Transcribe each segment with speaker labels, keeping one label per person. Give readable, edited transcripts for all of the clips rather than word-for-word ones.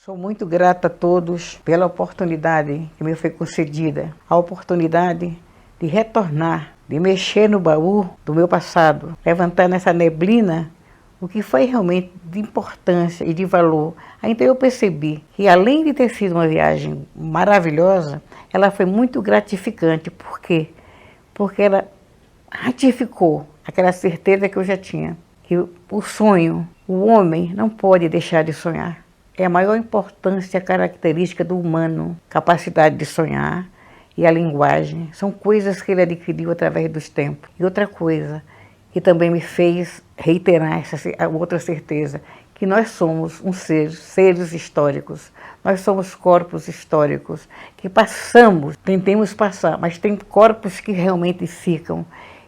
Speaker 1: Sou muito grata a todos pela oportunidade que me foi concedida, a oportunidade de retornar, de mexer no baú do meu passado, levantar nessa neblina o que foi realmente de importância e de valor. Então eu percebi que, além de ter sido uma viagem maravilhosa, ela foi muito gratificante. Por quê? Porque ela ratificou aquela certeza que eu já tinha, que o sonho, o homem não pode deixar de sonhar. É a maior importância, a característica do humano, capacidade de sonhar e a linguagem. São coisas que ele adquiriu através dos tempos. E outra coisa que também me fez reiterar essa outra certeza, que nós somos seres históricos. Nós somos corpos históricos que passamos, tentemos passar, mas tem corpos que realmente ficam.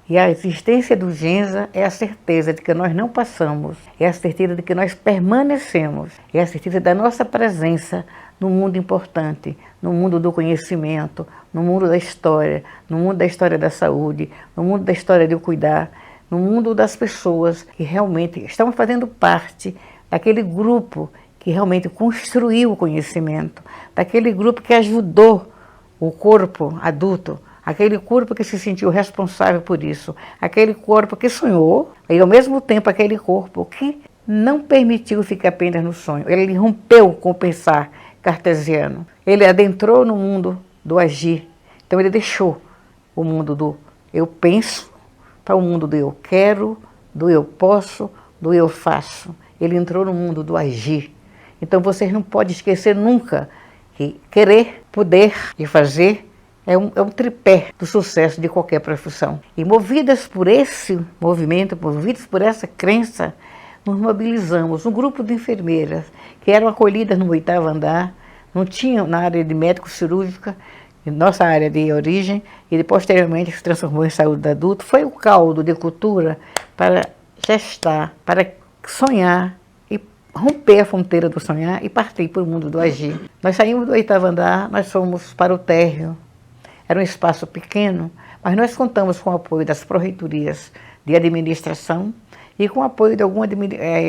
Speaker 1: E a existência do Genza é a certeza de que nós não passamos, é a certeza de que nós permanecemos, é a certeza da nossa presença no mundo importante, no mundo do conhecimento, no mundo da história da saúde, no mundo da história de cuidar, no mundo das pessoas que realmente estão fazendo parte daquele grupo que realmente construiu o conhecimento, daquele grupo que ajudou o corpo adulto, aquele corpo que se sentiu responsável por isso, aquele corpo que sonhou, e ao mesmo tempo aquele corpo que não permitiu ficar apenas no sonho. Ele rompeu com o pensar cartesiano. Ele adentrou no mundo do agir. Então ele deixou o mundo do eu penso para o mundo do eu quero, do eu posso, do eu faço. Ele entrou no mundo do agir. Então vocês não podem esquecer nunca que querer, poder e fazer é um tripé do sucesso de qualquer profissão. E movidas por esse movimento, movidas por essa crença, nos mobilizamos. Um grupo de enfermeiras que eram acolhidas no 8º andar, não tinham na área de médico-cirúrgica, nossa área de origem, e posteriormente se transformou em saúde adulta. Foi o caldo de cultura para gestar, para sonhar, e romper a fronteira do sonhar e partir para o mundo do agir. Nós saímos do 8º andar, nós fomos para o térreo. Era um espaço pequeno, mas nós contamos com o apoio das pró-reitorias de administração e com o apoio de alguma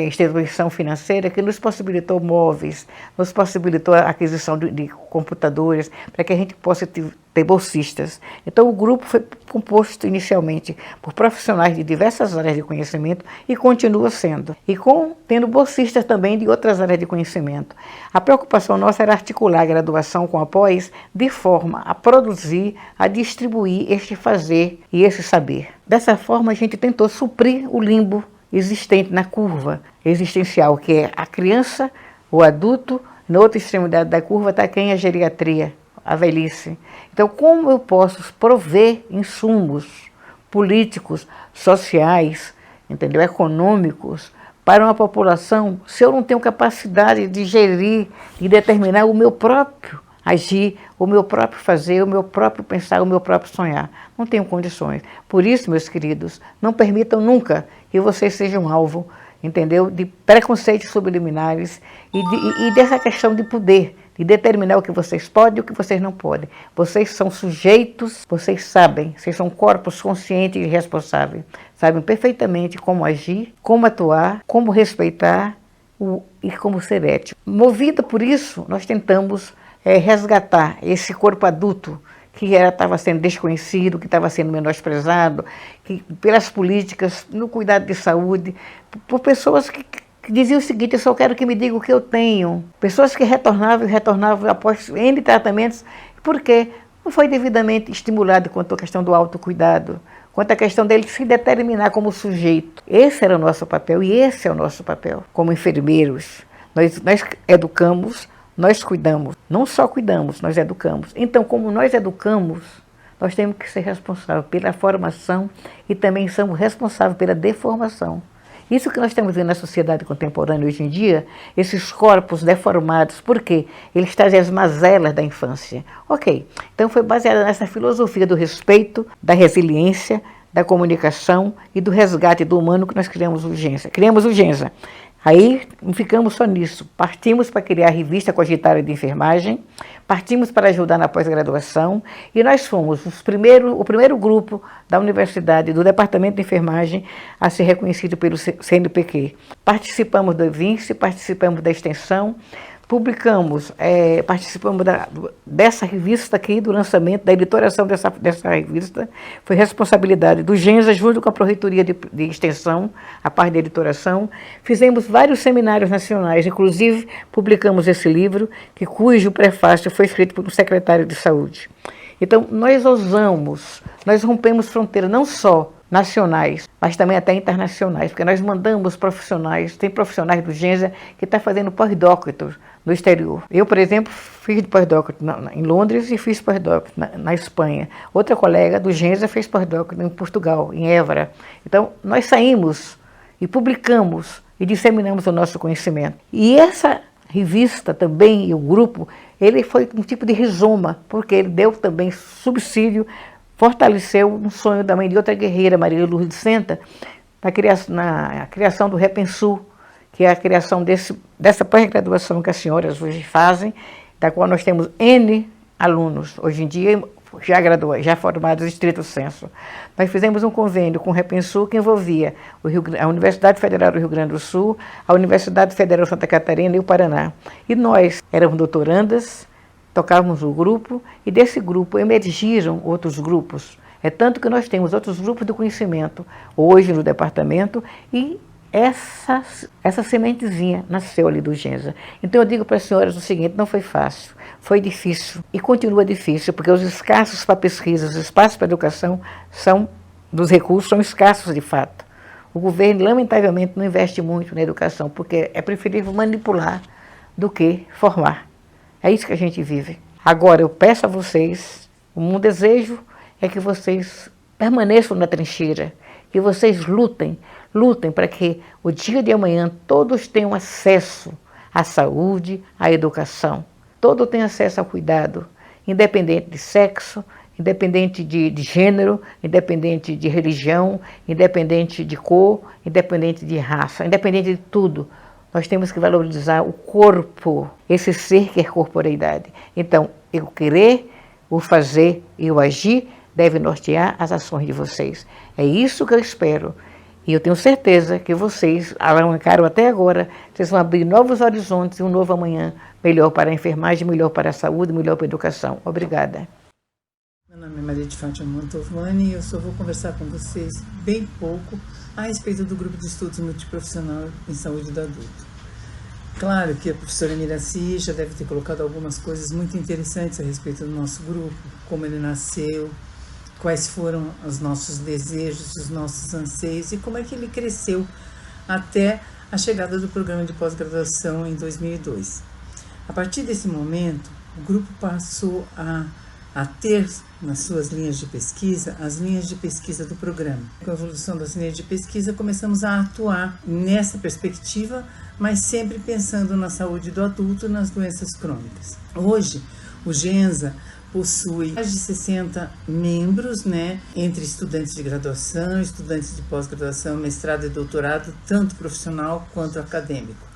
Speaker 1: instituição financeira que nos possibilitou móveis, nos possibilitou a aquisição de computadores, para que a gente possa ter bolsistas. Então o grupo foi composto inicialmente por profissionais de diversas áreas de conhecimento e continua sendo. E tendo bolsistas também de outras áreas de conhecimento. A preocupação nossa era articular a graduação com a pós de forma a produzir, a distribuir este fazer e esse saber. Dessa forma a gente tentou suprir o limbo existente na curva existencial, que é a criança, o adulto, na outra extremidade da curva está quem? A geriatria, a velhice. Então, como eu posso prover insumos políticos, sociais, entendeu? Econômicos, para uma população, se eu não tenho capacidade de gerir e determinar o meu próprio agir, o meu próprio fazer, o meu próprio pensar, o meu próprio sonhar? Não tenho condições. Por isso, meus queridos, não permitam nunca que vocês sejam alvo, entendeu? De preconceitos subliminares e dessa questão de poder, de determinar o que vocês podem e o que vocês não podem. Vocês são sujeitos, vocês sabem, vocês são corpos conscientes e responsáveis. Sabem perfeitamente como agir, como atuar, como respeitar e como ser ético. Movido por isso, nós tentamos resgatar esse corpo adulto que estava sendo desconhecido, que estava sendo menosprezado, que, pelas políticas, no cuidado de saúde, por pessoas que diziam o seguinte: eu só quero que me diga o que eu tenho. Pessoas que retornavam após N tratamentos, porque não foi devidamente estimulado quanto à questão do autocuidado, quanto à questão dele se determinar como sujeito. Esse era o nosso papel e esse é o nosso papel como enfermeiros. Nós educamos, nós cuidamos, não só cuidamos, nós educamos. Então, como nós educamos, nós temos que ser responsáveis pela formação e também somos responsáveis pela deformação. Isso que nós estamos vendo na sociedade contemporânea hoje em dia, esses corpos deformados, por quê? Eles trazem as mazelas da infância. Ok, então foi baseada nessa filosofia do respeito, da resiliência, da comunicação e do resgate do humano que nós criamos o Genza. Aí ficamos só nisso, partimos para criar a revista cogitária de enfermagem, partimos para ajudar na pós-graduação e nós fomos o primeiro grupo da universidade, do departamento de enfermagem a ser reconhecido pelo CNPq. Participamos do EVINCE, participamos da extensão, Publicamos, participamos dessa revista aqui, do lançamento, da editoração dessa revista. Foi responsabilidade do Genza, junto com a Pró-Reitoria de Extensão, a parte da editoração. Fizemos vários seminários nacionais, inclusive publicamos esse livro, cujo prefácio foi escrito por um secretário de saúde. Então, nós ousamos, nós rompemos fronteiras, não só nacionais, mas também até internacionais, porque nós mandamos profissionais, tem profissionais do Genza que estão fazendo pós-doutorado no exterior. Eu, por exemplo, fiz pós-doutorado em Londres e fiz pós-doutorado na Espanha. Outra colega do Genza fez pós-doutorado em Portugal, em Évora. Então, nós saímos e publicamos e disseminamos o nosso conhecimento. E essa revista também, e o grupo, ele foi um tipo de rizoma, porque ele deu também subsídio, fortaleceu um sonho da mãe de outra guerreira, Maria Lourdes de Senta, na criação do Repensul, que é a criação dessa pós-graduação que as senhoras hoje fazem, da qual nós temos N alunos, hoje em dia já formados em estrito senso. Nós fizemos um convênio com o Repensul que envolvia a Universidade Federal do Rio Grande do Sul, a Universidade Federal de Santa Catarina e o Paraná. E nós éramos doutorandas, tocávamos o grupo, e desse grupo emergiram outros grupos. É tanto que nós temos outros grupos de conhecimento hoje no departamento, e essa sementezinha nasceu ali do Genza. Então eu digo para as senhoras o seguinte: não foi fácil, foi difícil e continua difícil, porque os escassos para pesquisa, os espaços para educação dos recursos são escassos de fato. O governo, lamentavelmente, não investe muito na educação, porque é preferível manipular do que formar. É isso que a gente vive. Agora, eu peço a vocês, um desejo é que vocês permaneçam na trincheira, que vocês lutem para que o dia de amanhã todos tenham acesso à saúde, à educação. Todos tenham acesso ao cuidado, independente de sexo, independente de gênero, independente de religião, independente de cor, independente de raça, independente de tudo. Nós temos que valorizar o corpo, esse ser que é corporeidade. Então, eu querer, o fazer e o agir deve nortear as ações de vocês. É isso que eu espero. E eu tenho certeza que vocês alavancaram até agora, vocês vão abrir novos horizontes e um novo amanhã, melhor para a enfermagem, melhor para a saúde, melhor para a educação. Obrigada.
Speaker 2: Meu nome é Maria de Fátima Mantovani e eu só vou conversar com vocês bem pouco a respeito do grupo de estudos multiprofissional em saúde do adulto. Claro que a professora Miraci já deve ter colocado algumas coisas muito interessantes a respeito do nosso grupo, como ele nasceu, quais foram os nossos desejos, os nossos anseios e como é que ele cresceu até a chegada do programa de pós-graduação em 2002. A partir desse momento, o grupo passou a ter nas suas linhas de pesquisa as linhas de pesquisa do programa. Com a evolução das linhas de pesquisa, começamos a atuar nessa perspectiva, mas sempre pensando na saúde do adulto e nas doenças crônicas. Hoje, o Genza possui mais de 60 membros, entre estudantes de graduação, estudantes de pós-graduação, mestrado e doutorado, tanto profissional quanto acadêmico.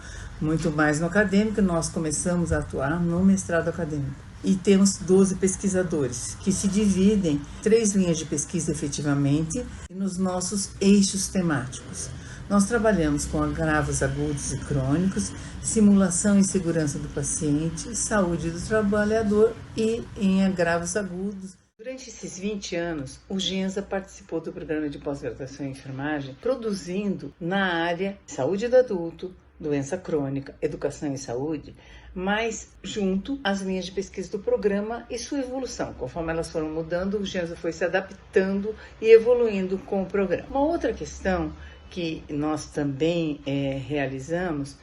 Speaker 2: Muito mais no acadêmico, nós começamos a atuar no mestrado acadêmico. E temos 12 pesquisadores, que se dividem em 3 linhas de pesquisa efetivamente nos nossos eixos temáticos. Nós trabalhamos com agravos agudos e crônicos, simulação e segurança do paciente, saúde do trabalhador e em agravos agudos. Durante esses 20 anos, o Genza participou do programa de pós-graduação em enfermagem, produzindo na área saúde do adulto, doença crônica, educação e saúde, mas junto às linhas de pesquisa do programa e sua evolução. Conforme elas foram mudando, o Genza foi se adaptando e evoluindo com o programa. Uma outra questão que nós também realizamos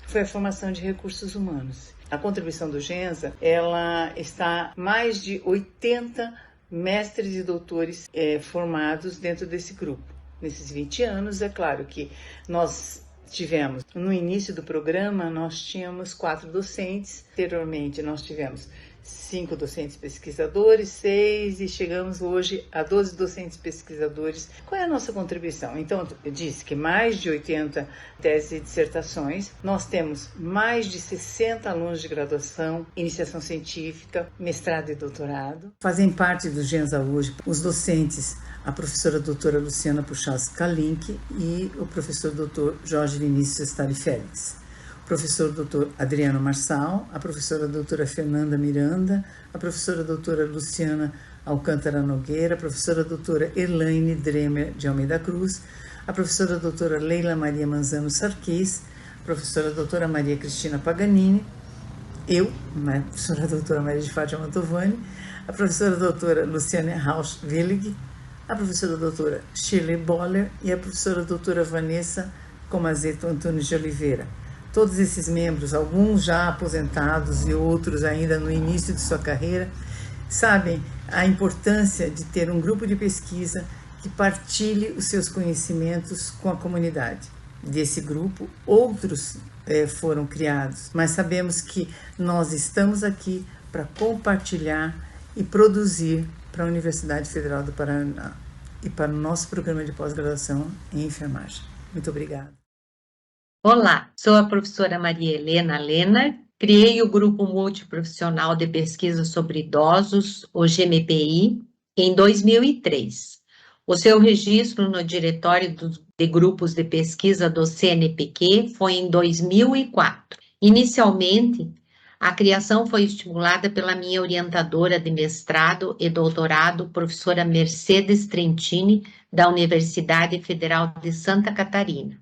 Speaker 2: foi a formação de recursos humanos. A contribuição do Genza, ela está mais de 80 mestres e doutores formados dentro desse grupo. Nesses 20 anos, é claro que nós tivemos, no início do programa, nós tínhamos 4 docentes, anteriormente nós tivemos 5 docentes pesquisadores, 6 e chegamos hoje a 12 docentes pesquisadores. Qual é a nossa contribuição? Então, eu disse que mais de 80 teses e dissertações, nós temos mais de 60 alunos de graduação, iniciação científica, mestrado e doutorado. Fazem parte do Genza hoje os docentes, a professora doutora Luciana Puchalski Kalink e o professor doutor Jorge Vinícius Estari Félix. professor Dr. Adriano Marçal, a professora doutora Fernanda Miranda, a professora doutora Luciana Alcântara Nogueira, a professora doutora Elaine Dremer de Almeida Cruz, a professora doutora Leila Maria Manzano Sarquis, a professora doutora Maria Cristina Paganini, eu, a professora doutora Maria de Fátima Mantovani, a professora doutora Luciane Rausch-Willig, a professora doutora Shirley Boller e a professora doutora Vanessa Comazeto Antunes de Oliveira. Todos esses membros, alguns já aposentados e outros ainda no início de sua carreira, sabem a importância de ter um grupo de pesquisa que partilhe os seus conhecimentos com a comunidade. Desse grupo, outros foram criados, mas sabemos que nós estamos aqui para compartilhar e produzir para a Universidade Federal do Paraná e para o nosso programa de pós-graduação em enfermagem. Muito obrigada.
Speaker 3: Olá, sou a professora Maria Helena Lena, criei o Grupo Multiprofissional de Pesquisa sobre Idosos, o GMPI, em 2003. O seu registro no Diretório de Grupos de Pesquisa do CNPq foi em 2004. Inicialmente, a criação foi estimulada pela minha orientadora de mestrado e doutorado, professora Mercedes Trentini, da Universidade Federal de Santa Catarina.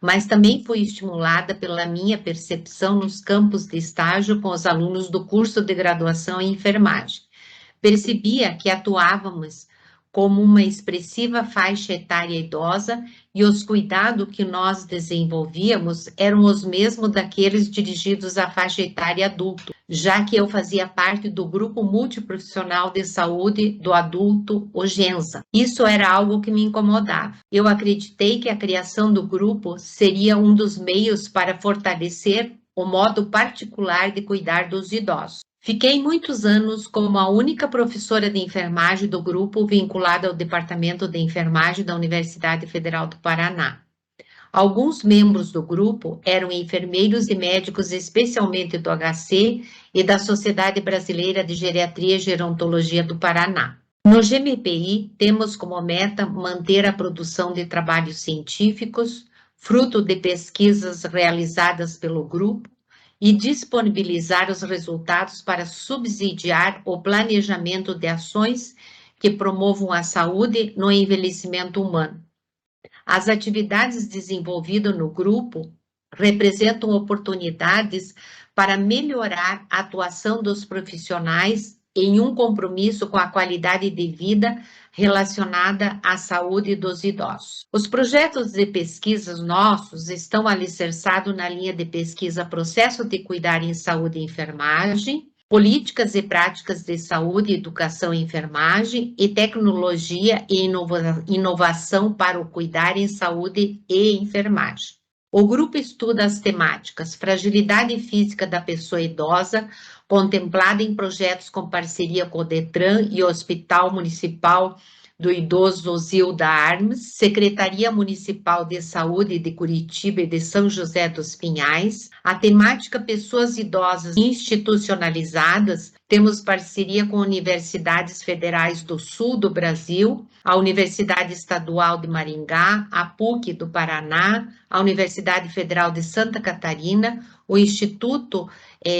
Speaker 3: Mas também fui estimulada pela minha percepção nos campos de estágio com os alunos do curso de graduação em enfermagem. Percebia que atuávamos como uma expressiva faixa etária idosa e os cuidados que nós desenvolvíamos eram os mesmos daqueles dirigidos à faixa etária adulto, já que eu fazia parte do Grupo Multiprofissional de Saúde do Adulto, o GENSA. Isso era algo que me incomodava. Eu acreditei que a criação do grupo seria um dos meios para fortalecer o modo particular de cuidar dos idosos. Fiquei muitos anos como a única professora de enfermagem do grupo vinculada ao Departamento de Enfermagem da Universidade Federal do Paraná. Alguns membros do grupo eram enfermeiros e médicos, especialmente do HC e da Sociedade Brasileira de Geriatria e Gerontologia do Paraná. No GMPI, temos como meta manter a produção de trabalhos científicos, fruto de pesquisas realizadas pelo grupo, e disponibilizar os resultados para subsidiar o planejamento de ações que promovam a saúde no envelhecimento humano. As atividades desenvolvidas no grupo representam oportunidades para melhorar a atuação dos profissionais em um compromisso com a qualidade de vida relacionada à saúde dos idosos. Os projetos de pesquisas nossos estão alicerçados na linha de pesquisa Processo de Cuidar em Saúde e Enfermagem, Políticas e Práticas de Saúde, Educação e Enfermagem e Tecnologia e Inovação para o Cuidar em Saúde e Enfermagem. O grupo estuda as temáticas Fragilidade Física da Pessoa Idosa, contemplada em projetos com parceria com o DETRAN e o Hospital Municipal do Idoso Zilda Armes, Secretaria Municipal de Saúde de Curitiba e de São José dos Pinhais. A temática Pessoas Idosas Institucionalizadas, temos parceria com universidades federais do sul do Brasil, a Universidade Estadual de Maringá, a PUC do Paraná, a Universidade Federal de Santa Catarina, o Instituto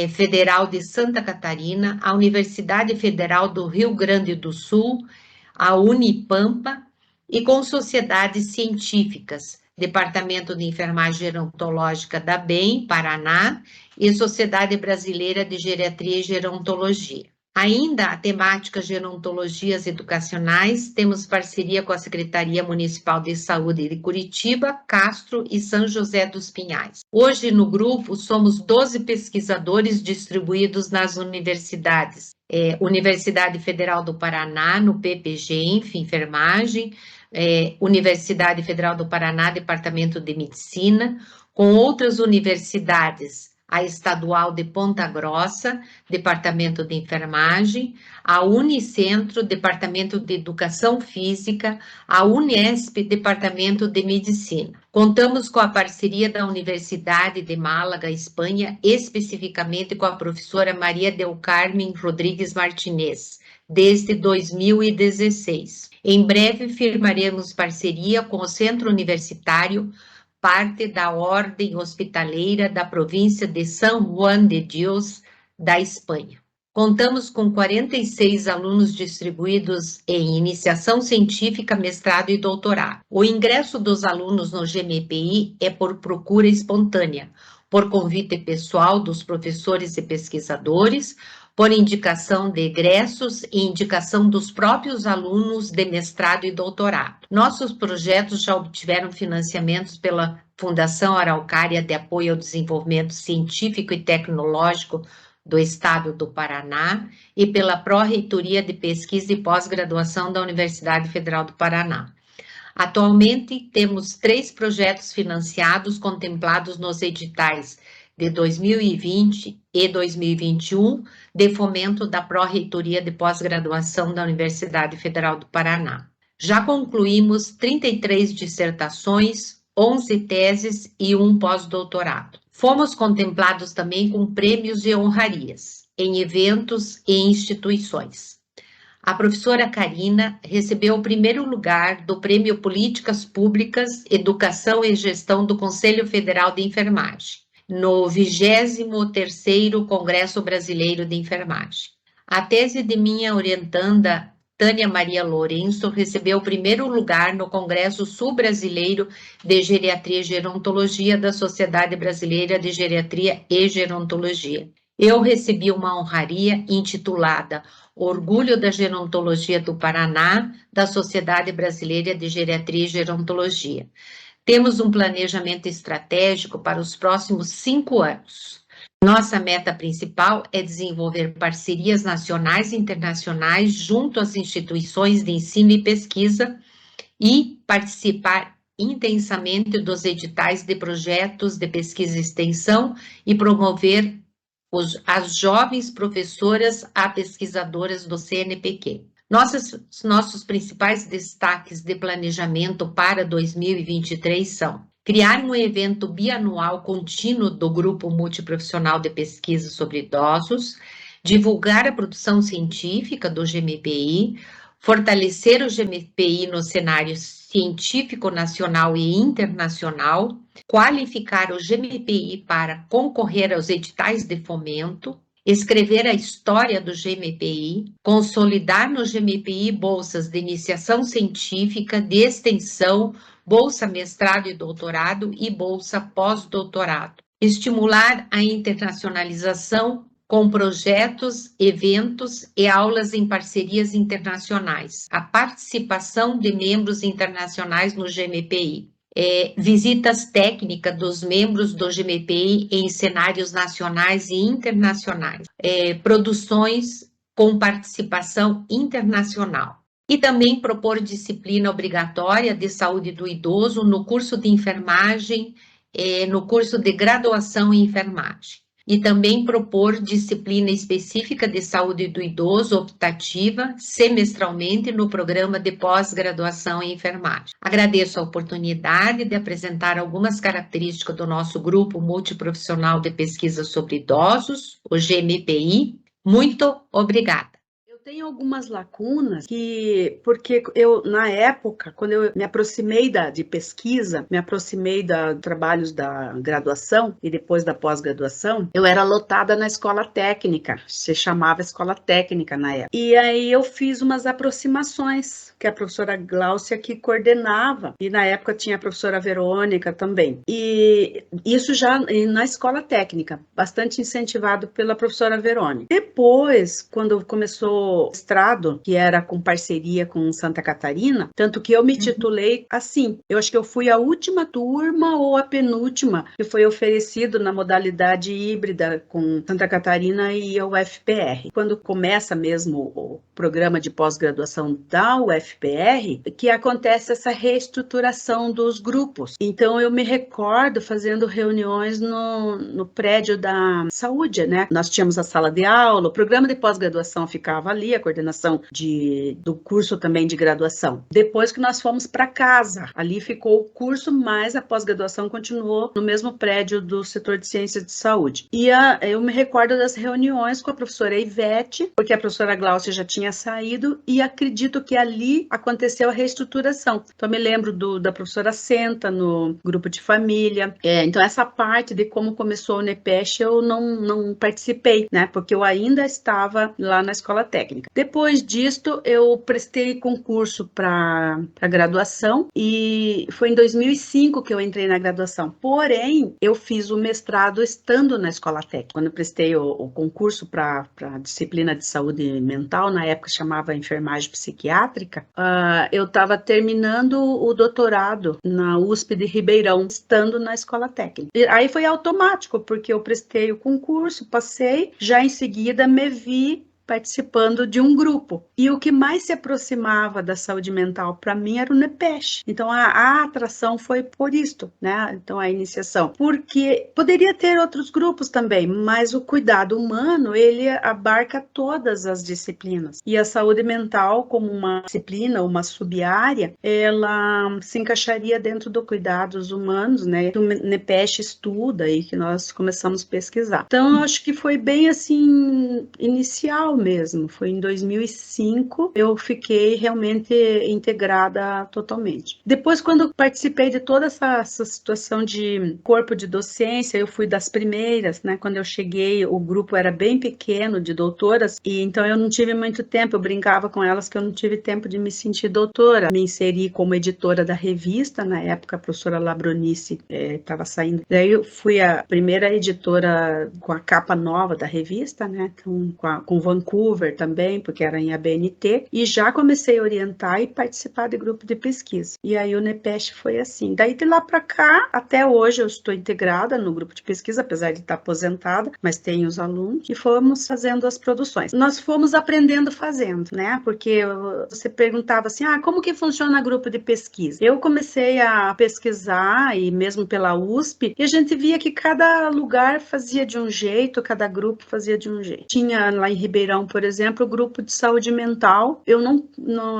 Speaker 3: Federal de Santa Catarina, a Universidade Federal do Rio Grande do Sul, a Unipampa e com sociedades científicas, Departamento de Enfermagem Gerontológica da BEM, Paraná, e Sociedade Brasileira de Geriatria e Gerontologia. Ainda a temática Gerontologias Educacionais, temos parceria com a Secretaria Municipal de Saúde de Curitiba, Castro e São José dos Pinhais. Hoje no grupo somos 12 pesquisadores distribuídos nas universidades. Universidade Federal do Paraná, no PPGENF, Enfermagem, Universidade Federal do Paraná, Departamento de Medicina, com outras universidades, a Estadual de Ponta Grossa, Departamento de Enfermagem, a Unicentro, Departamento de Educação Física, a Unesp, Departamento de Medicina. Contamos com a parceria da Universidade de Málaga, Espanha, especificamente com a professora Maria del Carmen Rodrigues Martinez, desde 2016. Em breve, firmaremos parceria com o Centro Universitário parte da Ordem Hospitaleira da província de San Juan de Dios, da Espanha. Contamos com 46 alunos distribuídos em iniciação científica, mestrado e doutorado. O ingresso dos alunos no GMPI é por procura espontânea, por convite pessoal dos professores e pesquisadores, por indicação de egressos e indicação dos próprios alunos de mestrado e doutorado. Nossos projetos já obtiveram financiamentos pela Fundação Araucária de Apoio ao Desenvolvimento Científico e Tecnológico do Estado do Paraná e pela Pró-Reitoria de Pesquisa e Pós-Graduação da Universidade Federal do Paraná. Atualmente, temos 3 projetos financiados contemplados nos editais de 2020 e 2021 de fomento da Pró-Reitoria de Pós-Graduação da Universidade Federal do Paraná. Já concluímos 33 dissertações, 11 teses e 1 pós-doutorado. Fomos contemplados também com prêmios e honrarias em eventos e instituições. A professora Karina recebeu o primeiro lugar do Prêmio Políticas Públicas, Educação e Gestão do Conselho Federal de Enfermagem, no 23º Congresso Brasileiro de Enfermagem. A tese de minha orientanda, Tânia Maria Lourenço, recebeu o primeiro lugar no Congresso Sul-Brasileiro de Geriatria e Gerontologia da Sociedade Brasileira de Geriatria e Gerontologia. Eu recebi uma honraria intitulada Orgulho da Gerontologia do Paraná, da Sociedade Brasileira de Geriatria e Gerontologia. Temos um planejamento estratégico para os próximos 5 anos. Nossa meta principal é desenvolver parcerias nacionais e internacionais junto às instituições de ensino e pesquisa e participar intensamente dos editais de projetos de pesquisa e extensão e promover as jovens professoras a pesquisadoras do CNPq. Nossos principais destaques de planejamento para 2023 são: criar um evento bianual contínuo do Grupo Multiprofissional de Pesquisa sobre Idosos, divulgar a produção científica do GMPI, fortalecer o GMPI no cenário científico nacional e internacional, qualificar o GMPI para concorrer aos editais de fomento, escrever a história do GMPI, consolidar no GMPI bolsas de iniciação científica, de extensão, bolsa mestrado e doutorado e bolsa pós-doutorado. Estimular a internacionalização com projetos, eventos e aulas em parcerias internacionais. A participação de membros internacionais no GMPI. Visitas técnicas dos membros do GMPI em cenários nacionais e internacionais. Produções com participação internacional. E também propor disciplina obrigatória de saúde do idoso no curso de enfermagem, no curso de graduação em enfermagem. E também propor disciplina específica de saúde do idoso optativa semestralmente no programa de pós-graduação em enfermagem. Agradeço a oportunidade de apresentar algumas características do nosso grupo multiprofissional de pesquisa sobre idosos, o GMPI. Muito obrigada.
Speaker 4: Tenho algumas lacunas porque eu, na época, quando eu me aproximei de pesquisa, me aproximei dos trabalhos da graduação e depois da pós-graduação, eu era lotada na escola técnica, se chamava escola técnica na época. E aí eu fiz umas aproximações, que a professora Gláucia que coordenava, e na época tinha a professora Verônica também. E isso já na escola técnica, bastante incentivado pela professora Verônica. Depois, quando começou mestrado, que era com parceria com Santa Catarina, tanto que eu me titulei assim. Eu acho que eu fui a última turma ou a penúltima que foi oferecido na modalidade híbrida com Santa Catarina e a UFPR. Quando começa mesmo o programa de pós-graduação da UFPR, que acontece essa reestruturação dos grupos. Então eu me recordo fazendo reuniões no prédio da saúde, né? Nós tínhamos a sala de aula, o programa de pós-graduação ficava ali, ali, a coordenação do curso também de graduação. Depois que nós fomos para casa, ali ficou o curso, mas a pós-graduação continuou no mesmo prédio do setor de ciências de saúde. E eu me recordo das reuniões com a professora Ivete, porque a professora Glaucia já tinha saído, e acredito que ali aconteceu a reestruturação. Então, me lembro da professora Senta no grupo de família. Então, essa parte de como começou o NEPESH eu não participei, né? Porque eu ainda estava lá na escola técnica. Depois disto, eu prestei concurso para graduação e foi em 2005 que eu entrei na graduação. Porém, eu fiz o mestrado estando na escola técnica. Quando eu prestei o concurso para a disciplina de saúde mental, na época chamava enfermagem psiquiátrica, eu estava terminando o doutorado na USP de Ribeirão, estando na escola técnica. E aí foi automático, porque eu prestei o concurso, passei, já em seguida me vi participando de um grupo. E o que mais se aproximava da saúde mental para mim era o NEPESH. Então a atração foi por isto, né? Então a iniciação. Porque poderia ter outros grupos também, mas o cuidado humano, ele abarca todas as disciplinas. E a saúde mental, como uma disciplina, uma sub-área, ela se encaixaria dentro do cuidados humanos, né? O NEPESH estuda e que nós começamos a pesquisar. Então eu acho que foi bem assim inicial mesmo, foi em 2005 eu fiquei realmente integrada totalmente. Depois, quando participei de toda essa situação de corpo de docência, eu fui das primeiras, né? Quando eu cheguei, o grupo era bem pequeno de doutoras, e então eu não tive muito tempo, eu brincava com elas que eu não tive tempo de me sentir doutora. Me inseri como editora da revista, na época a professora Labronice estava saindo. Daí eu fui a primeira editora com a capa nova da revista, né? Então, com Vancouver também, porque era em ABNT, e já comecei a orientar e participar de grupo de pesquisa. E aí o NEPESH foi assim. Daí de lá para cá, até hoje eu estou integrada no grupo de pesquisa, apesar de estar aposentada, mas tenho os alunos, e fomos fazendo as produções. Nós fomos aprendendo fazendo, né? Porque você perguntava assim, como que funciona grupo de pesquisa? Eu comecei a pesquisar, e mesmo pela USP, e a gente via que cada lugar fazia de um jeito, cada grupo fazia de um jeito. Tinha lá em Ribeirão, por exemplo, o grupo de saúde mental. Eu não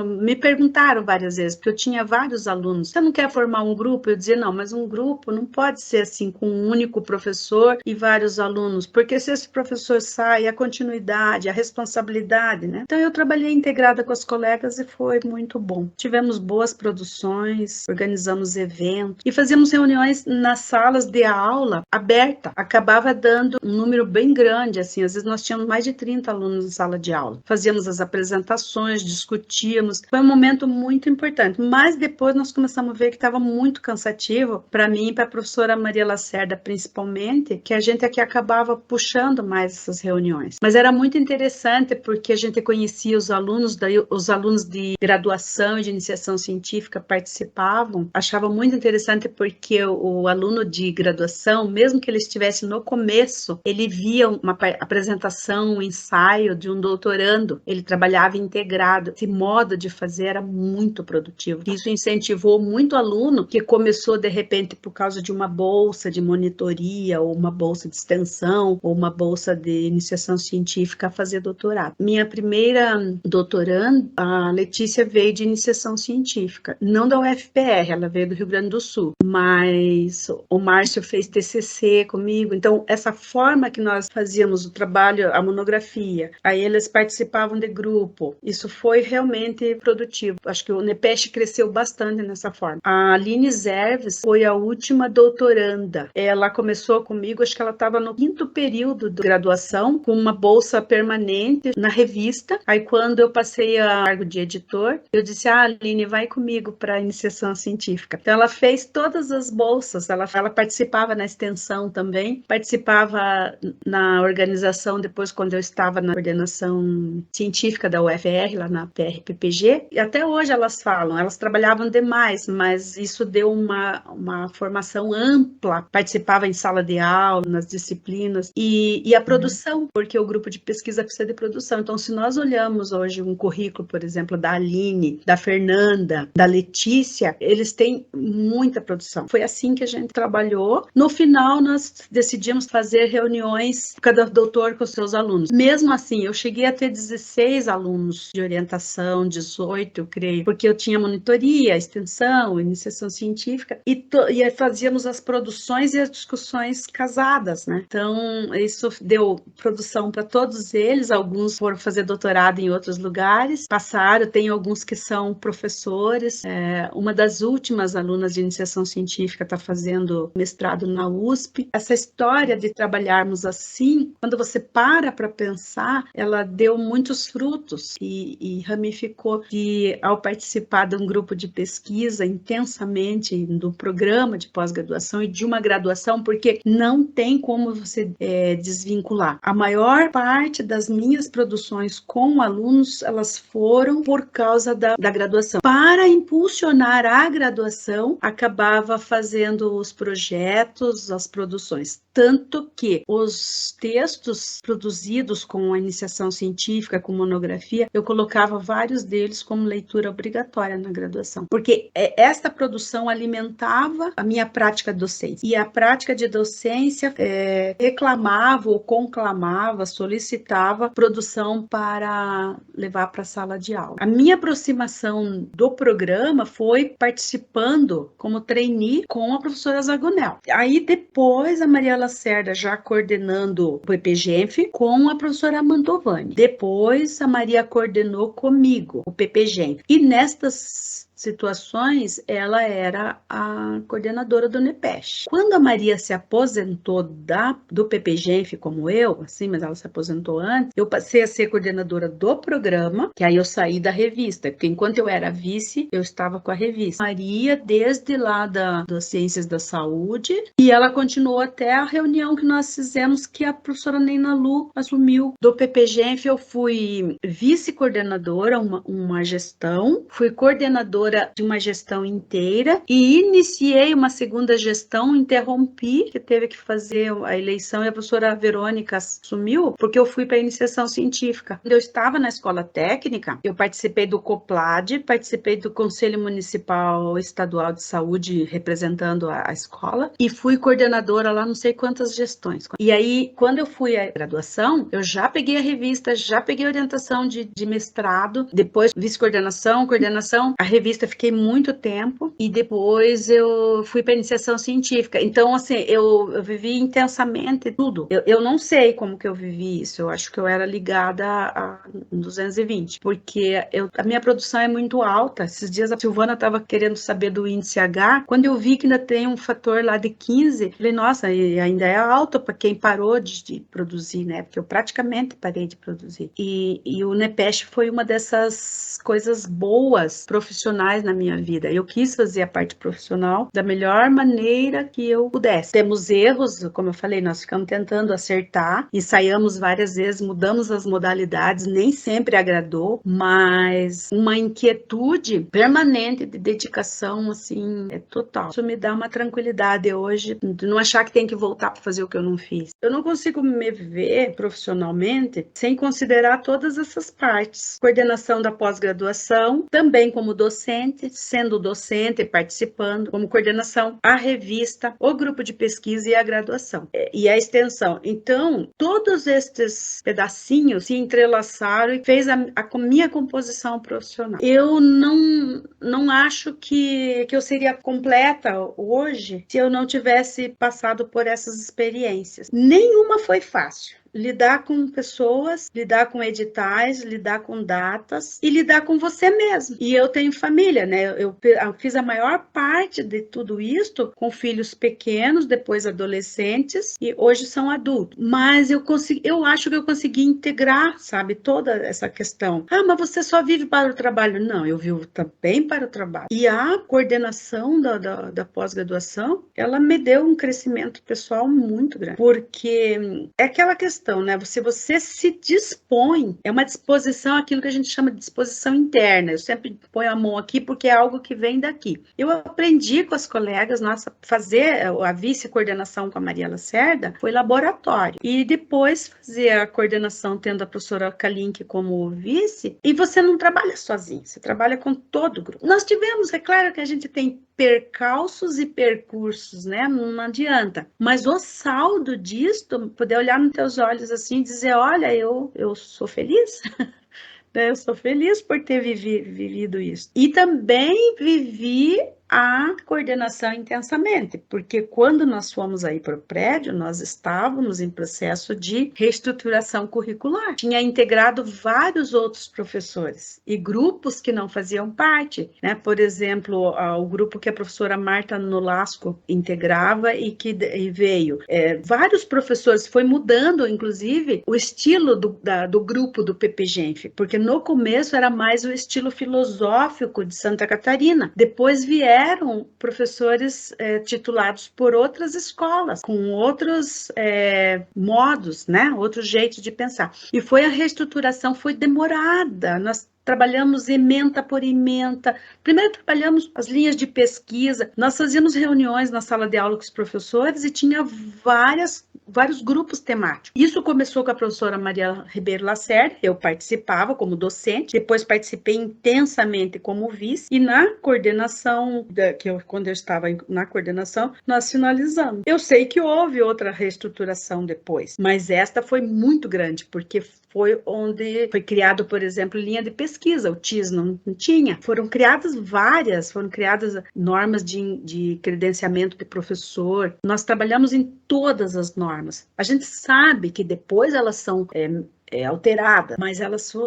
Speaker 4: me perguntaram várias vezes, porque eu tinha vários alunos. Você não quer formar um grupo? Eu dizia, não, mas um grupo não pode ser assim, com um único professor e vários alunos, porque se esse professor sai, a continuidade, a responsabilidade, né? Então eu trabalhei integrada com as colegas e foi muito bom. Tivemos boas produções, organizamos eventos e fazíamos reuniões nas salas de aula aberta. Acabava dando um número bem grande, assim, às vezes nós tínhamos mais de 30 alunos em sala de aula. Fazíamos as apresentações, discutíamos. Foi um momento muito importante. Mas depois nós começamos a ver que estava muito cansativo para mim e para a professora Maria Lacerda, principalmente, que a gente aqui acabava puxando mais essas reuniões. Mas era muito interessante porque a gente conhecia os alunos, daí os alunos de graduação e de iniciação científica participavam. Achava muito interessante porque o aluno de graduação, mesmo que ele estivesse no começo, ele via uma apresentação, um ensaio de um doutorando, ele trabalhava integrado. Esse modo de fazer era muito produtivo. Isso incentivou muito aluno que começou, de repente, por causa de uma bolsa de monitoria, ou uma bolsa de extensão, ou uma bolsa de iniciação científica a fazer doutorado. Minha primeira doutoranda, a Letícia, veio de iniciação científica, não da UFPR, ela veio do Rio Grande do Sul, mas o Márcio fez TCC comigo, então essa forma que nós fazíamos o trabalho, a monografia, aí eles participavam de grupo, isso foi realmente produtivo. Acho que o NEPESH cresceu bastante nessa forma. A Aline Zerves foi a última doutoranda, ela começou comigo, acho que ela estava no 5º período de graduação, com uma bolsa permanente na revista. Aí quando eu passei a cargo de editor, eu disse, Aline, vai comigo para a iniciação científica. Então ela fez todas as bolsas, ela participava na extensão também, participava na organização depois quando eu estava na coordenação científica da UFR, lá na PRPPG, e até hoje elas falam, elas trabalhavam demais, mas isso deu uma formação ampla, participava em sala de aula, nas disciplinas, e a produção, porque o grupo de pesquisa precisa de produção. Então, se nós olhamos hoje um currículo, por exemplo, da Aline, da Fernanda, da Letícia, eles têm muita produção. Foi assim que a gente trabalhou. No final, nós decidimos fazer reuniões, cada doutor com seus alunos. Mesmo assim, assim, eu cheguei a ter 16 alunos de orientação, 18, eu creio, porque eu tinha monitoria, extensão, iniciação científica, e fazíamos as produções e as discussões casadas, né? Então, isso deu produção para todos eles, alguns foram fazer doutorado em outros lugares, passaram, tem alguns que são professores, uma das últimas alunas de iniciação científica está fazendo mestrado na USP. Essa história de trabalharmos assim, quando você para pensar, ela deu muitos frutos e ramificou, que ao participar de um grupo de pesquisa intensamente do programa de pós-graduação e de uma graduação, porque não tem como você desvincular. A maior parte das minhas produções com alunos, elas foram por causa da graduação. Para impulsionar a graduação, acabava fazendo os projetos, as produções. Tanto que os textos produzidos com a iniciação científica, com monografia, eu colocava vários deles como leitura obrigatória na graduação. Porque esta produção alimentava a minha prática docente. E a prática de docência reclamava ou conclamava, solicitava produção para levar para a sala de aula. A minha aproximação do programa foi participando como trainee com a professora Zagonel. Aí depois a Maria Lacerda já coordenando o PPGenf com a professora Mantovani. Depois a Maria coordenou comigo o PPGenf. E nestas situações, ela era a coordenadora do NEPESH. Quando a Maria se aposentou do PPGenf, como eu, assim, mas ela se aposentou antes, eu passei a ser coordenadora do programa, que aí eu saí da revista, porque enquanto eu era vice, eu estava com a revista. Maria, desde lá das Ciências da Saúde, e ela continuou até a reunião que nós fizemos, que a professora Neina Lu assumiu do PPGenf. Eu fui vice-coordenadora, uma gestão, fui coordenadora de uma gestão inteira e iniciei uma segunda gestão, interrompi, que teve que fazer a eleição e a professora Verônica assumiu, porque eu fui para a iniciação científica. Quando eu estava na escola técnica, eu participei do COPLAD, participei do Conselho Municipal Estadual de Saúde, representando a escola, e fui coordenadora lá não sei quantas gestões. E aí, quando eu fui à graduação, eu já peguei a revista, já peguei a orientação de mestrado, depois vice-coordenação, coordenação, a revista fiquei muito tempo e depois eu fui para iniciação científica. Então, assim, eu vivi intensamente tudo. Eu não sei como que eu vivi isso. Eu acho que eu era ligada a 220, porque a minha produção é muito alta. Esses dias a Silvana estava querendo saber do índice H. Quando eu vi que ainda tem um fator lá de 15, falei, nossa, e ainda é alto para quem parou de produzir, né? Porque eu praticamente parei de produzir. E o NEPESH foi uma dessas coisas boas, profissionais na minha vida. Eu quis fazer a parte profissional da melhor maneira que eu pudesse. Temos erros, como eu falei, nós ficamos tentando acertar, ensaiamos várias vezes, mudamos as modalidades, nem sempre agradou, mas uma inquietude permanente de dedicação, assim, é total. Isso me dá uma tranquilidade hoje, de não achar que tem que voltar para fazer o que eu não fiz. Eu não consigo me ver profissionalmente sem considerar todas essas partes. Coordenação da pós-graduação, também como docente, sendo docente, participando, como coordenação, a revista, o grupo de pesquisa e a graduação, e a extensão. Então, todos estes pedacinhos se entrelaçaram e fez a minha composição profissional. Eu não acho que eu seria completa hoje se eu não tivesse passado por essas experiências. Nenhuma foi fácil. Lidar com pessoas, lidar com editais, lidar com datas e lidar com você mesmo. E eu tenho família, né? Eu fiz a maior parte de tudo isto com filhos pequenos, depois adolescentes e hoje são adultos. Mas eu acho que eu consegui integrar, sabe, toda essa questão. Ah, mas você só vive para o trabalho? Não, eu vivo também para o trabalho. E a coordenação da pós-graduação, ela me deu um crescimento pessoal muito grande. Porque é aquela questão, né? Se você se dispõe, é uma disposição, aquilo que a gente chama de disposição interna. Eu sempre ponho a mão aqui porque é algo que vem daqui. Eu aprendi com as colegas, nossa, fazer a vice-coordenação com a Maria Lacerda foi laboratório. E depois fazer a coordenação tendo a professora Kalink como vice, e você não trabalha sozinho, você trabalha com todo o grupo. Nós tivemos, é claro que a gente tem percalços e percursos, né? Não adianta. Mas o saldo disto, poder olhar nos teus olhos olhos assim e dizer, olha, eu sou feliz. Eu sou feliz por ter vivido isso. E também vivi a coordenação intensamente, porque quando nós fomos aí para o prédio, nós estávamos em processo de reestruturação curricular. Tinha integrado vários outros professores e grupos que não faziam parte, né? Por exemplo, o grupo que a professora Marta Nolasco integrava e que veio. Vários professores, foi mudando, inclusive, o estilo do grupo do PPGenf, porque no começo era mais o estilo filosófico de Santa Catarina. Depois vieram professores titulados por outras escolas, com outros modos, né? Outro jeito de pensar. E a reestruturação foi demorada. Nós trabalhamos ementa por ementa. Primeiro trabalhamos as linhas de pesquisa. Nós fazíamos reuniões na sala de aula com os professores e tinha vários grupos temáticos. Isso começou com a professora Maria Ribeiro Lacerda, eu participava como docente, depois participei intensamente como vice, e na coordenação, quando eu estava na coordenação, nós finalizamos. Eu sei que houve outra reestruturação depois, mas esta foi muito grande, porque foi onde foi criado, por exemplo, linha de pesquisa, o TIS não tinha. Foram criadas normas de credenciamento de professor. Nós trabalhamos em todas as normas. A gente sabe que depois elas são alteradas, mas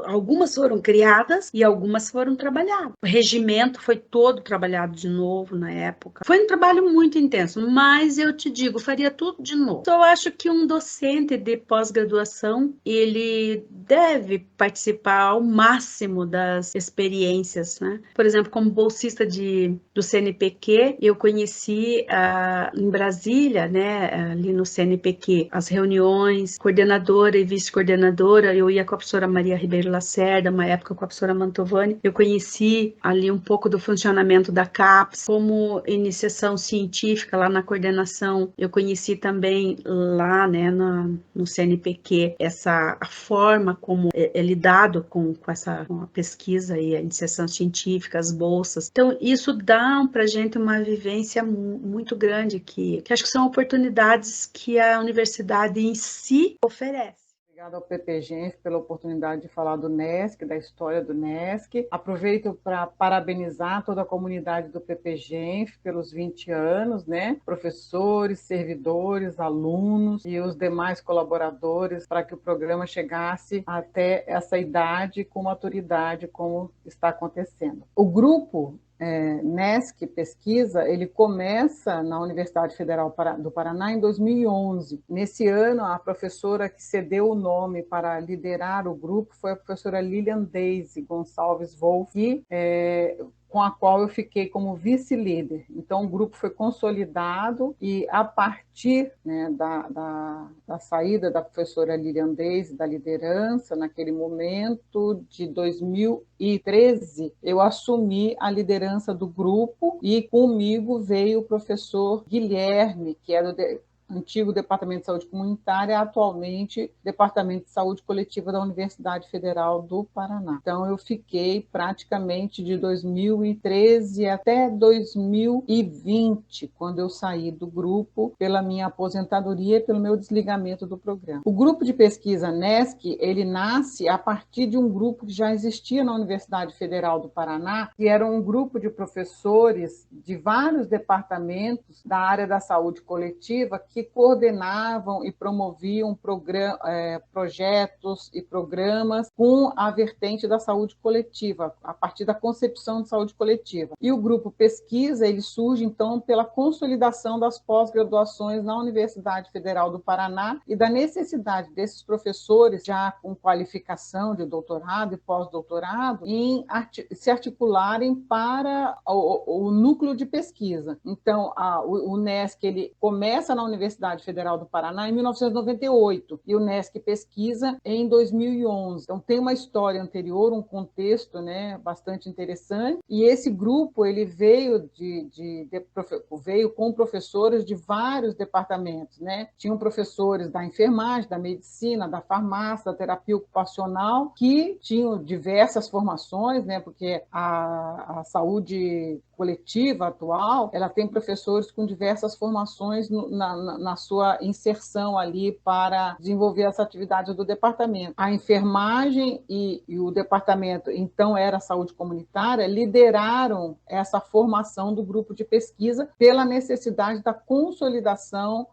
Speaker 4: algumas foram criadas e algumas foram trabalhadas. O regimento foi todo trabalhado de novo na época. Foi um trabalho muito intenso, mas eu te digo, faria tudo de novo. Então, eu acho que um docente de pós-graduação, ele deve participar ao máximo das experiências, né? Por exemplo, como bolsista do CNPq, eu conheci em Brasília, né, ali no CNPq, as reuniões, coordenadora e vice-coordenadora. Eu ia com a professora Maria Ribeiro Lacerda, uma época com a professora Mantovani. Eu conheci ali um pouco do funcionamento da CAPES, como iniciação científica lá na coordenação. Eu conheci também lá, né, no CNPq, a forma como é lidado com a pesquisa e a iniciação científica, as bolsas. Então, isso dá para a gente uma vivência muito grande, que acho que são oportunidades que a universidade em si oferece.
Speaker 5: Obrigada ao PPGenf pela oportunidade de falar do NESC, da história do NESC. Aproveito para parabenizar toda a comunidade do PPGenf pelos 20 anos, né? Professores, servidores, alunos e os demais colaboradores, para que o programa chegasse até essa idade com maturidade, como está acontecendo. O grupo NESC Pesquisa, ele começa na Universidade Federal do Paraná em 2011. Nesse ano, a professora que cedeu o nome para liderar o grupo foi a professora Lilian Daisy Gonçalves Wolff, com a qual eu fiquei como vice-líder. Então, o grupo foi consolidado e, a partir, né, da saída da professora Lilian Daisy, da liderança, naquele momento de 2013, eu assumi a liderança do grupo e comigo veio o professor Guilherme, que era antigo Departamento de Saúde Comunitária, atualmente Departamento de Saúde Coletiva da Universidade Federal do Paraná. Então, eu fiquei praticamente de 2013 até 2020, quando eu saí do grupo pela minha aposentadoria e pelo meu desligamento do programa. O grupo de pesquisa NESC, ele nasce a partir de um grupo que já existia na Universidade Federal do Paraná, que era um grupo de professores de vários departamentos da área da saúde coletiva que coordenavam e promoviam projetos e programas com a vertente da saúde coletiva, a partir da concepção de saúde coletiva. E o grupo Pesquisa, ele surge, então, pela consolidação das pós-graduações na Universidade Federal do Paraná e da necessidade desses professores, já com qualificação de doutorado e pós-doutorado, em se articularem para o núcleo de pesquisa. Então, o NESC, ele começa na Universidade Federal do Paraná em 1998 e o NESC Pesquisa em 2011. Então tem uma história anterior, um contexto, né, bastante interessante. E esse grupo ele veio veio com professores de vários departamentos, né? Tinham professores da enfermagem, da medicina, da farmácia, da terapia ocupacional, que tinham diversas formações, né? Porque a saúde coletiva atual, ela tem professores com diversas formações na sua inserção ali para desenvolver essa atividade do departamento. A enfermagem e o departamento, então era a saúde comunitária, lideraram essa formação do grupo de pesquisa pela necessidade da consolidação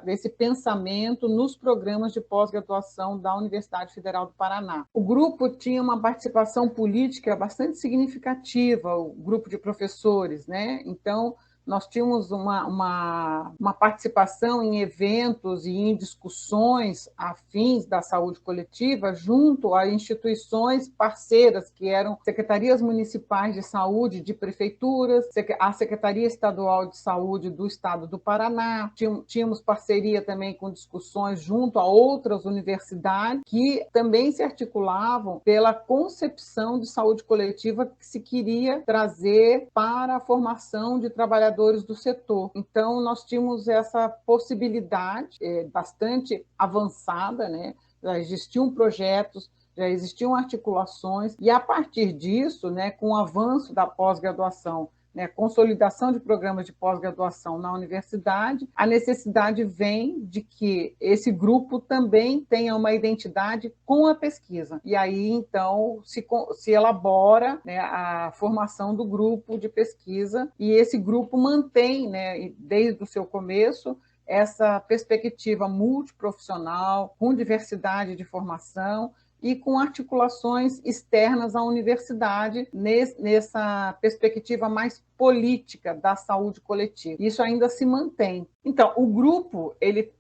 Speaker 5: desse pensamento nos programas de pós-graduação da Universidade Federal do Paraná. O grupo tinha uma participação política bastante significativa, o grupo de professores, né? Então, nós tínhamos uma participação em eventos e em discussões afins da saúde coletiva junto a instituições parceiras, que eram secretarias municipais de saúde de prefeituras, a Secretaria Estadual de Saúde do Estado do Paraná, tínhamos parceria também com discussões junto a outras universidades que também se articulavam pela concepção de saúde coletiva que se queria trazer para a formação de trabalhadores do setor. Então, nós tínhamos essa possibilidade bastante avançada, né? Já existiam projetos, já existiam articulações, e a partir disso, né, com o avanço da pós-graduação, né, consolidação de programas de pós-graduação na universidade, a necessidade vem de que esse grupo também tenha uma identidade com a pesquisa. E aí, então, se elabora, né, a formação do grupo de pesquisa, e esse grupo mantém, né, desde o seu começo, essa perspectiva multiprofissional, com diversidade de formação, e com articulações externas à universidade, nessa perspectiva mais política da saúde coletiva. Isso ainda se mantém. Então, o grupo, ele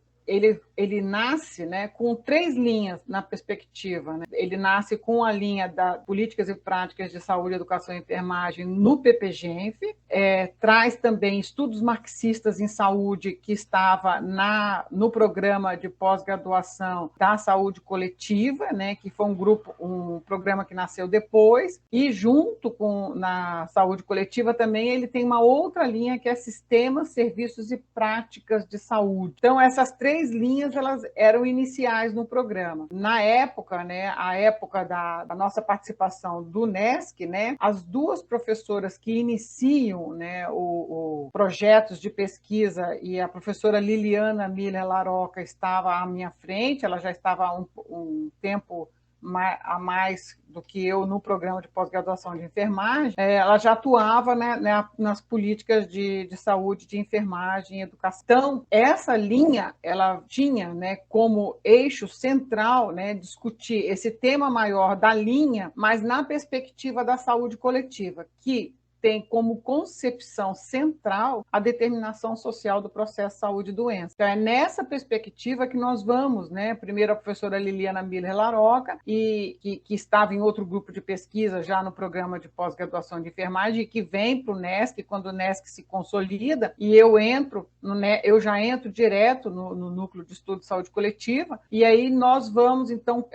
Speaker 5: nasce, né, com 3 linhas na perspectiva, né? Ele nasce com a linha das políticas e práticas de saúde, educação e enfermagem no PPGenf, traz também estudos marxistas em saúde, que estava no programa de pós-graduação da saúde coletiva, né, que foi um programa que nasceu depois, e junto na saúde coletiva também ele tem uma outra linha que é sistemas, serviços e práticas de saúde. Então, essas 3 linhas elas eram iniciais no programa. Na época, né, a época da nossa participação do NESC, né, as 2 professoras que iniciam, né, o projetos de pesquisa, e a professora Liliana Miller Laroca estava à minha frente, ela já estava um tempo a mais do que eu no programa de pós-graduação de enfermagem, ela já atuava, né, nas políticas de saúde, de enfermagem e educação. Então, essa linha, ela tinha, né, como eixo central, né, discutir esse tema maior da linha, mas na perspectiva da saúde coletiva, que tem como concepção central a determinação social do processo saúde e doença. Então, é nessa perspectiva que nós vamos, né? Primeiro a professora Liliana Miller Laroca, que estava em outro grupo de pesquisa já no programa de pós-graduação de enfermagem, e que vem para o NESC, quando o NESC se consolida, e eu já entro direto no núcleo de estudo de saúde coletiva, e aí nós vamos, então,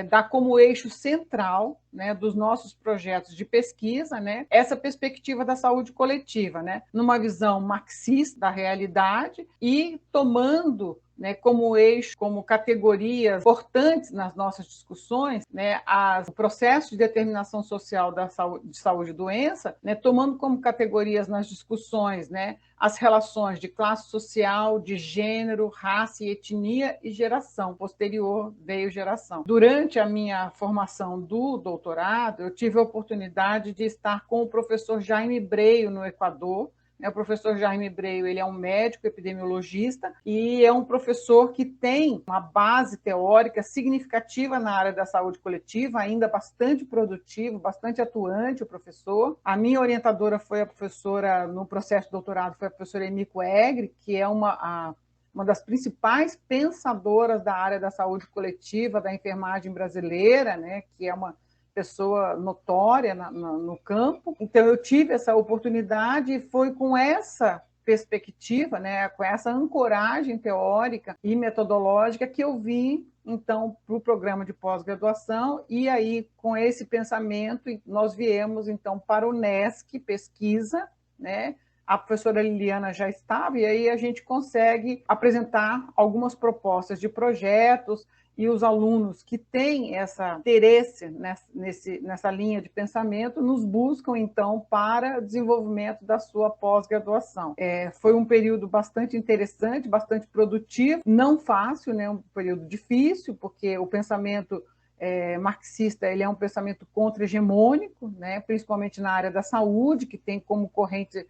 Speaker 5: dar como eixo central, né, dos nossos projetos de pesquisa, né, essa perspectiva da saúde coletiva, né, numa visão marxista da realidade, e tomando, né, como eixo, como categorias importantes nas nossas discussões, né, o processo de determinação social de saúde e doença, né, tomando como categorias nas discussões, né, as relações de classe social, de gênero, raça e etnia, e geração. Posterior veio geração. Durante a minha formação do doutorado, eu tive a oportunidade de estar com o professor Jaime Breio no Equador. O professor Jaime Breio, ele é um médico epidemiologista e é um professor que tem uma base teórica significativa na área da saúde coletiva, ainda bastante produtivo, bastante atuante o professor. A minha orientadora foi a professora, no processo de doutorado, foi a professora Emiko Egre, que é uma das principais pensadoras da área da saúde coletiva, da enfermagem brasileira, né, que é uma pessoa notória no campo. Então, eu tive essa oportunidade e foi com essa perspectiva, né, com essa ancoragem teórica e metodológica que eu vim, então, para o programa de pós-graduação, e aí, com esse pensamento, nós viemos, então, para o NESC Pesquisa, né? A professora Liliana já estava, e aí a gente consegue apresentar algumas propostas de projetos, e os alunos que têm esse interesse nessa linha de pensamento nos buscam, então, para desenvolvimento da sua pós-graduação. Foi um período bastante interessante, bastante produtivo, não fácil, né? Um período difícil, porque o pensamento marxista ele é um pensamento contra-hegemônico, né? Principalmente na área da saúde, que tem como corrente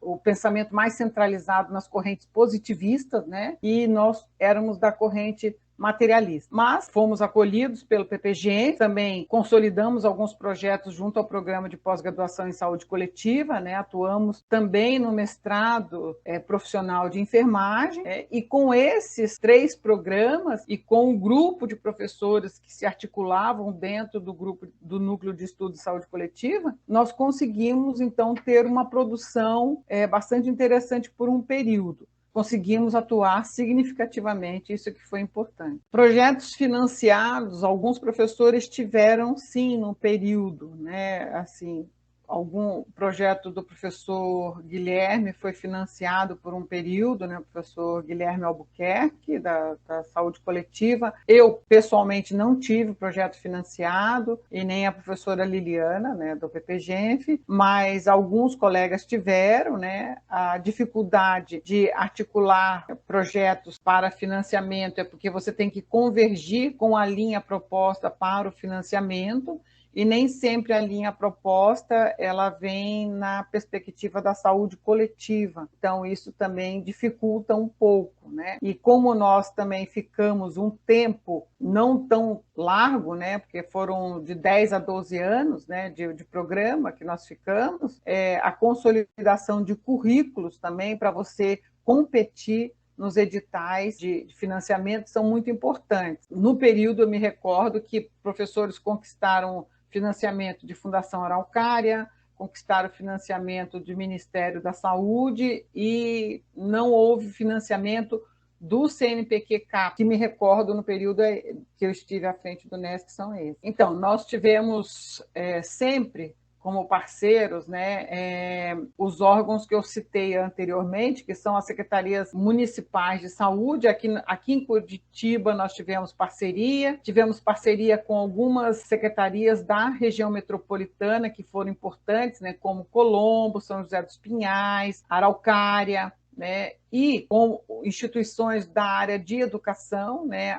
Speaker 5: o pensamento mais centralizado nas correntes positivistas, né? E nós éramos da corrente materialista. Mas fomos acolhidos pelo PPGenf, também consolidamos alguns projetos junto ao programa de pós-graduação em saúde coletiva, né? Atuamos também no mestrado profissional de enfermagem, e com esses 3 programas e com um grupo de professores que se articulavam dentro do grupo do Núcleo de Estudo de Saúde Coletiva, nós conseguimos, então, ter uma produção bastante interessante por um período. Conseguimos atuar significativamente, isso que foi importante. Projetos financiados, alguns professores tiveram, sim, no período, né? Assim, algum projeto do professor Guilherme foi financiado por um período, né? O professor Guilherme Albuquerque, da Saúde Coletiva. Eu, pessoalmente, não tive projeto financiado, e nem a professora Liliana, né, do PPGenf, mas alguns colegas tiveram, né? A dificuldade de articular projetos para financiamento é porque você tem que convergir com a linha proposta para o financiamento, e nem sempre a linha proposta ela vem na perspectiva da saúde coletiva. Então, isso também dificulta um pouco, né? E como nós também ficamos um tempo não tão largo, né? Porque foram de 10 a 12 anos, né? de programa que nós ficamos, a consolidação de currículos também para você competir nos editais de financiamento são muito importantes. No período, eu me recordo que professores conquistaram financiamento de Fundação Araucária, conquistaram financiamento do Ministério da Saúde, e não houve financiamento do CNPq-CAP, que me recordo no período que eu estive à frente do NESC, são esses. Então, nós tivemos sempre como parceiros, né, os órgãos que eu citei anteriormente, que são as secretarias municipais de saúde. Aqui em Curitiba nós tivemos parceria com algumas secretarias da região metropolitana que foram importantes, né, como Colombo, São José dos Pinhais, Araucária, né, e com instituições da área de educação, né,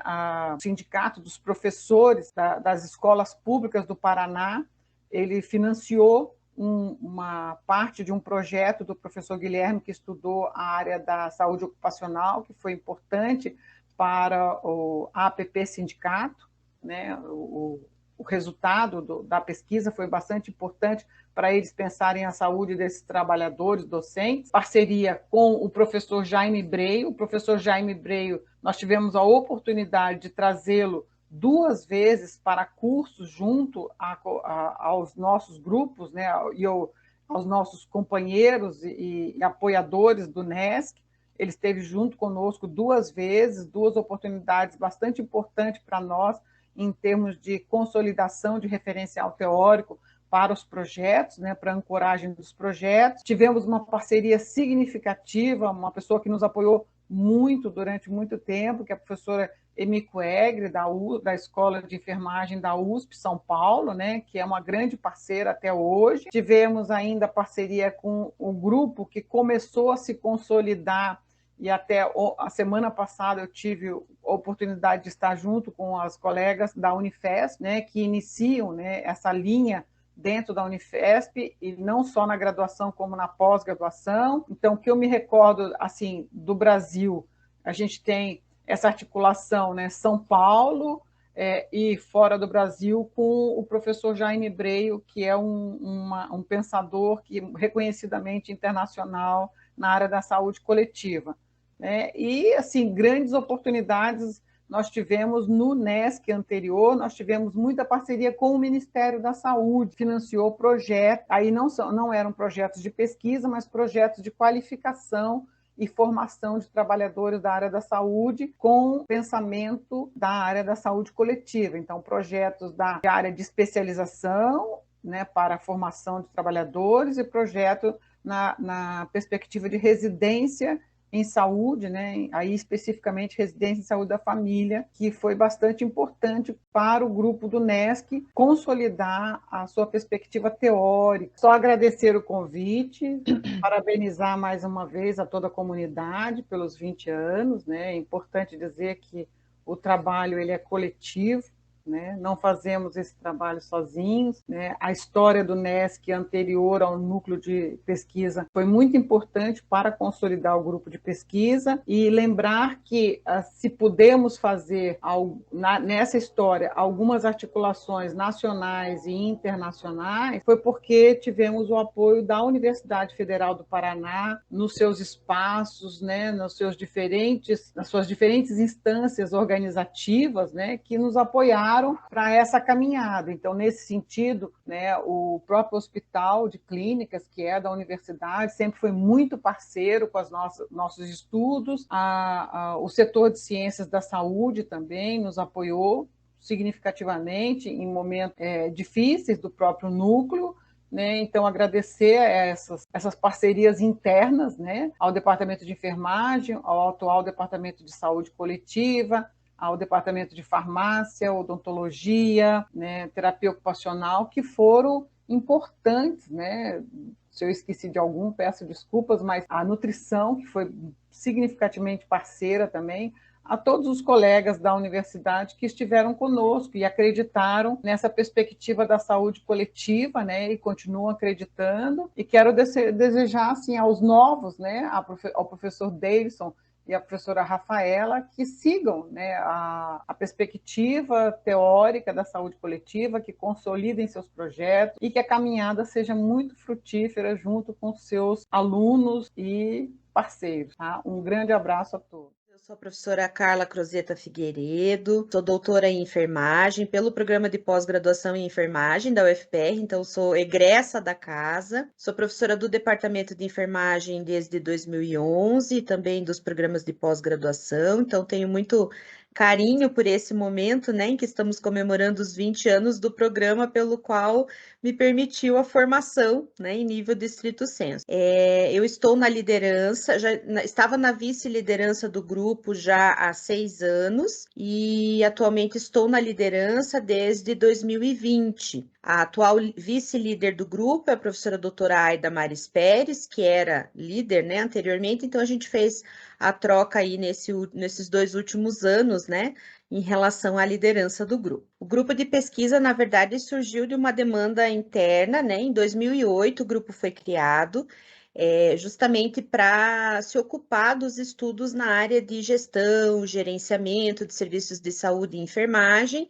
Speaker 5: o Sindicato dos Professores das Escolas Públicas do Paraná. Ele financiou uma parte de um projeto do professor Guilherme, que estudou a área da saúde ocupacional, que foi importante para o APP Sindicato, né? O resultado da pesquisa foi bastante importante para eles pensarem a saúde desses trabalhadores docentes. Parceria com o professor Jaime Breio. O professor Jaime Breio, nós tivemos a oportunidade de trazê-lo 2 vezes para cursos junto aos nossos grupos, né, e aos nossos companheiros e apoiadores do NESC. Ele esteve junto conosco 2 vezes, 2 oportunidades bastante importantes para nós, em termos de consolidação de referencial teórico para os projetos, né, para a ancoragem dos projetos. Tivemos uma parceria significativa, uma pessoa que nos apoiou muito durante muito tempo, que é a professora Emiko Egre, da Escola de Enfermagem da USP São Paulo, né, que é uma grande parceira até hoje. Tivemos ainda parceria com o grupo que começou a se consolidar, e até a semana passada eu tive a oportunidade de estar junto com as colegas da Unifesp, né, que iniciam, né, essa linha dentro da Unifesp, e não só na graduação como na pós-graduação. Então, o que eu me recordo assim do Brasil, a gente tem essa articulação, né, São Paulo e fora do Brasil, com o professor Jaime Breio, que é um pensador reconhecidamente internacional na área da saúde coletiva, né? E, assim, grandes oportunidades nós tivemos no NESC anterior. Nós tivemos muita parceria com o Ministério da Saúde, financiou projetos, aí não eram projetos de pesquisa, mas projetos de qualificação e formação de trabalhadores da área da saúde, com pensamento da área da saúde coletiva. Então, projetos da área de especialização, né, para a formação de trabalhadores, e projeto na perspectiva de residência em saúde, né, aí especificamente residência em saúde da família, que foi bastante importante para o grupo do NESC consolidar a sua perspectiva teórica. Só agradecer o convite, parabenizar mais uma vez a toda a comunidade pelos 20 anos, né? É importante dizer que o trabalho ele é coletivo, né? Não fazemos esse trabalho sozinhos, né? A história do NESC anterior ao núcleo de pesquisa foi muito importante para consolidar o grupo de pesquisa e lembrar que se pudemos fazer nessa história algumas articulações nacionais e internacionais, foi porque tivemos o apoio da Universidade Federal do Paraná nos seus espaços, né? Nas suas diferentes instâncias organizativas, né? Que nos apoiaram para essa caminhada. Então, nesse sentido, né, o próprio Hospital de Clínicas, que é da universidade, sempre foi muito parceiro com os nossos estudos. O setor de ciências da saúde também nos apoiou significativamente em momentos difíceis do próprio núcleo, né? Então, agradecer essas parcerias internas, né, ao Departamento de Enfermagem, ao atual Departamento de Saúde Coletiva, ao Departamento de Farmácia, Odontologia, né, Terapia Ocupacional, que foram importantes, né? Se eu esqueci de algum, peço desculpas, mas a nutrição, que foi significativamente parceira também, a todos os colegas da universidade que estiveram conosco e acreditaram nessa perspectiva da saúde coletiva, né, e continuam acreditando. E quero desejar assim, aos novos, né, ao professor Davidson e a professora Rafaela, que sigam, né, a perspectiva teórica da saúde coletiva, que consolidem seus projetos e que a caminhada seja muito frutífera junto com seus alunos e parceiros. Tá? Um grande abraço a todos.
Speaker 6: Eu sou a professora Carla Crozeta Figueiredo, sou doutora em enfermagem pelo programa de pós-graduação em enfermagem da UFPR, então sou egressa da casa, sou professora do departamento de enfermagem desde 2011 e também dos programas de pós-graduação, então tenho muito carinho por esse momento, né, em que estamos comemorando os 20 anos do programa pelo qual me permitiu a formação, né, em nível de estrito sensu. Eu estou na liderança, estava na vice-liderança do grupo já há 6 anos e atualmente estou na liderança desde 2020. A atual vice-líder do grupo é a professora doutora Aida Maris Pérez, que era líder, né, anteriormente, então a gente fez a troca aí nesses 2 últimos anos, né, em relação à liderança do grupo. O grupo de pesquisa, na verdade, surgiu de uma demanda interna, né? Em 2008, o grupo foi criado justamente para se ocupar dos estudos na área de gestão, gerenciamento de serviços de saúde e enfermagem,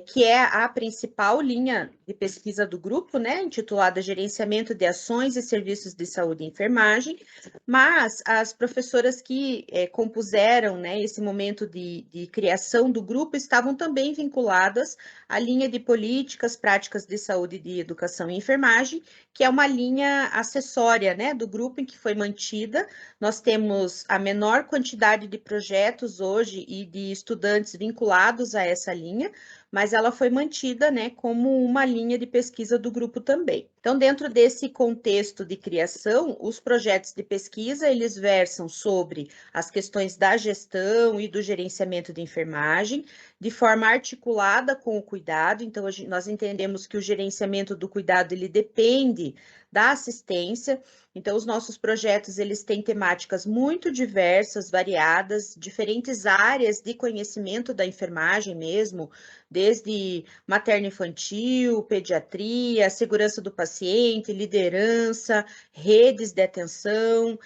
Speaker 6: que é a principal linha de pesquisa do grupo, né? Intitulada Gerenciamento de Ações e Serviços de Saúde e Enfermagem, mas as professoras que compuseram, né, esse momento de criação do grupo estavam também vinculadas à linha de políticas, práticas de saúde, de educação e enfermagem, que é uma linha acessória, né, do grupo em que foi mantida. Nós temos a menor quantidade de projetos hoje e de estudantes vinculados a essa linha, mas ela foi mantida, né, como uma linha de pesquisa do grupo também. Então, dentro desse contexto de criação, os projetos de pesquisa, eles versam sobre as questões da gestão e do gerenciamento de enfermagem, de forma articulada com o cuidado. Então, nós entendemos que o gerenciamento do cuidado, ele depende da assistência. Então, os nossos projetos, eles têm temáticas muito diversas, variadas, diferentes áreas de conhecimento da enfermagem mesmo, desde materno-infantil, pediatria, segurança do paciente, liderança, redes de atenção,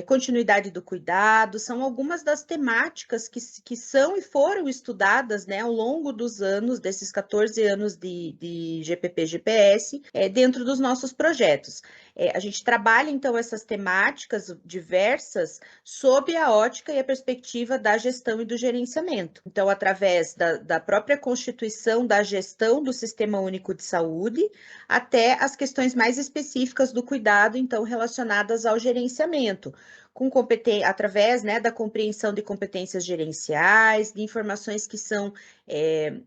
Speaker 6: continuidade do cuidado, são algumas das temáticas que são e foram estudadas, né, ao longo dos anos, desses 14 anos de GPP-GPS, dentro dos nossos projetos. A gente trabalha, então, essas temáticas diversas sob a ótica e a perspectiva da gestão e do gerenciamento. Então, através da própria constituição da gestão do Sistema Único de Saúde, até as questões mais específicas do cuidado, então, relacionadas ao gerenciamento, através, né, da compreensão de competências gerenciais, de informações que são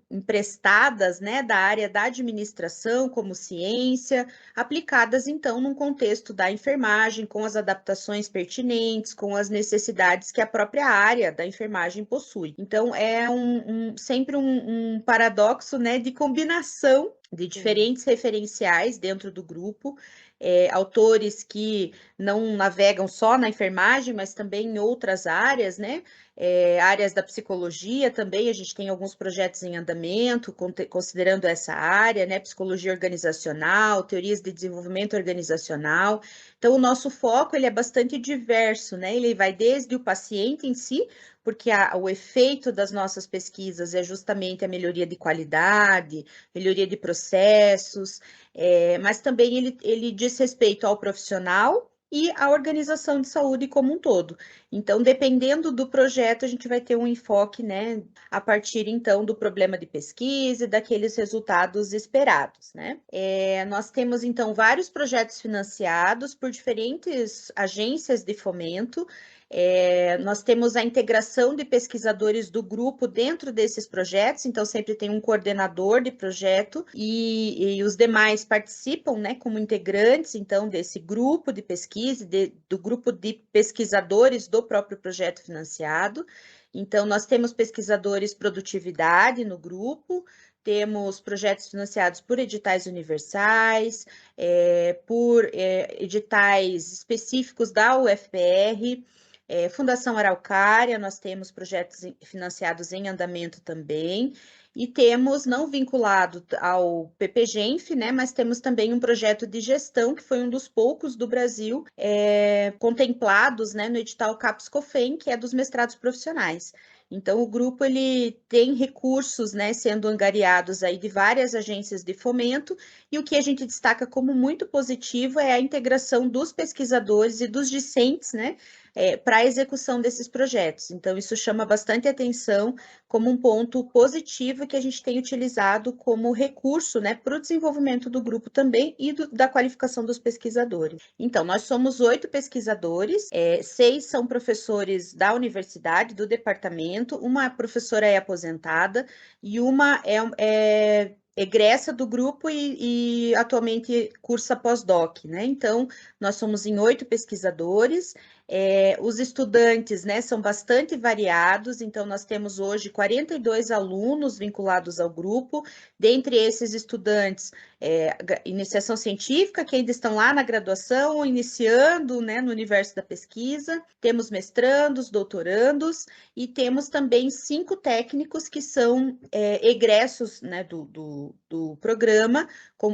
Speaker 6: emprestadas, né, da área da administração como ciência, aplicadas então num contexto da enfermagem, com as adaptações pertinentes, com as necessidades que a própria área da enfermagem possui. Então é sempre um paradoxo, né, de combinação de diferentes referenciais dentro do grupo, autores que não navegam só na enfermagem, mas também em outras áreas, né? Áreas da psicologia também, a gente tem alguns projetos em andamento, considerando essa área, né? Psicologia organizacional, teorias de desenvolvimento organizacional. Então, o nosso foco, ele é bastante diverso, né? Ele vai desde o paciente em si, porque o efeito das nossas pesquisas é justamente a melhoria de qualidade, melhoria de processos, mas também ele diz respeito ao profissional e à organização de saúde como um todo. Então, dependendo do projeto, a gente vai ter um enfoque, né, a partir, então, do problema de pesquisa e daqueles resultados esperados, né? Nós temos, então, vários projetos financiados por diferentes agências de fomento. Nós temos a integração de pesquisadores do grupo dentro desses projetos, então sempre tem um coordenador de projeto e os demais participam, né, como integrantes, então, desse grupo de pesquisa, do grupo de pesquisadores do próprio projeto financiado. Então, nós temos pesquisadores produtividade no grupo, temos projetos financiados por editais universais, por editais específicos da UFPR, Fundação Araucária, nós temos projetos financiados em andamento também, e temos, não vinculado ao PPGenf, né, mas temos também um projeto de gestão, que foi um dos poucos do Brasil contemplados, né, no edital CAPES-COFEM, que é dos mestrados profissionais. Então, o grupo ele tem recursos, né, sendo angariados aí de várias agências de fomento, e o que a gente destaca como muito positivo é a integração dos pesquisadores e dos discentes, né, para a execução desses projetos. Então, isso chama bastante atenção como um ponto positivo que a gente tem utilizado como recurso, né, para o desenvolvimento do grupo também e da qualificação dos pesquisadores. Então, nós somos 8 pesquisadores, 6 são professores da universidade, do departamento, uma professora é aposentada e uma é egressa do grupo e atualmente cursa pós-doc, né? Então, nós somos em 8 pesquisadores. Os estudantes, né, são bastante variados, então nós temos hoje 42 alunos vinculados ao grupo, dentre esses estudantes, iniciação científica, que ainda estão lá na graduação, iniciando, né, no universo da pesquisa, temos mestrandos, doutorandos, e temos também 5 técnicos que são egressos, né, do programa,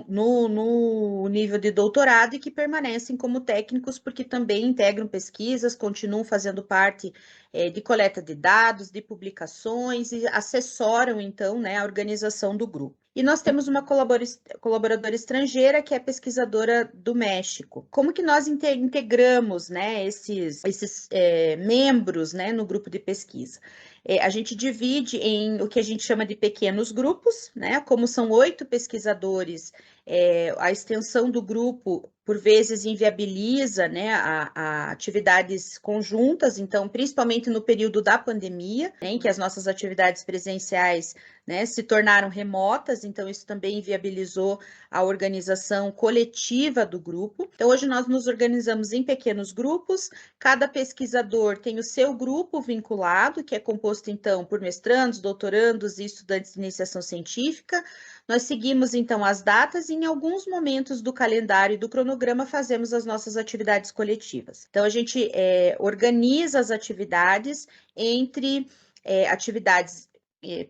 Speaker 6: no nível de doutorado e que permanecem como técnicos porque também integram pesquisas, continuam fazendo parte de coleta de dados, de publicações e assessoram, então, né, a organização do grupo. E nós temos uma colaboradora estrangeira que é pesquisadora do México. Como que nós integramos, né, esses membros, né, no grupo de pesquisa? A gente divide em o que a gente chama de pequenos grupos, né? Como são 8 pesquisadores, a extensão do grupo, por vezes, inviabiliza, né, a atividades conjuntas, então, principalmente no período da pandemia, né, em que as nossas atividades presenciais, né, se tornaram remotas, então isso também inviabilizou a organização coletiva do grupo. Então, hoje nós nos organizamos em pequenos grupos, cada pesquisador tem o seu grupo vinculado, que é composto, então, por mestrandos, doutorandos e estudantes de iniciação científica. Nós seguimos, então, as datas e, em alguns momentos do calendário e do cronograma, fazemos as nossas atividades coletivas. Então, a gente organiza as atividades entre atividades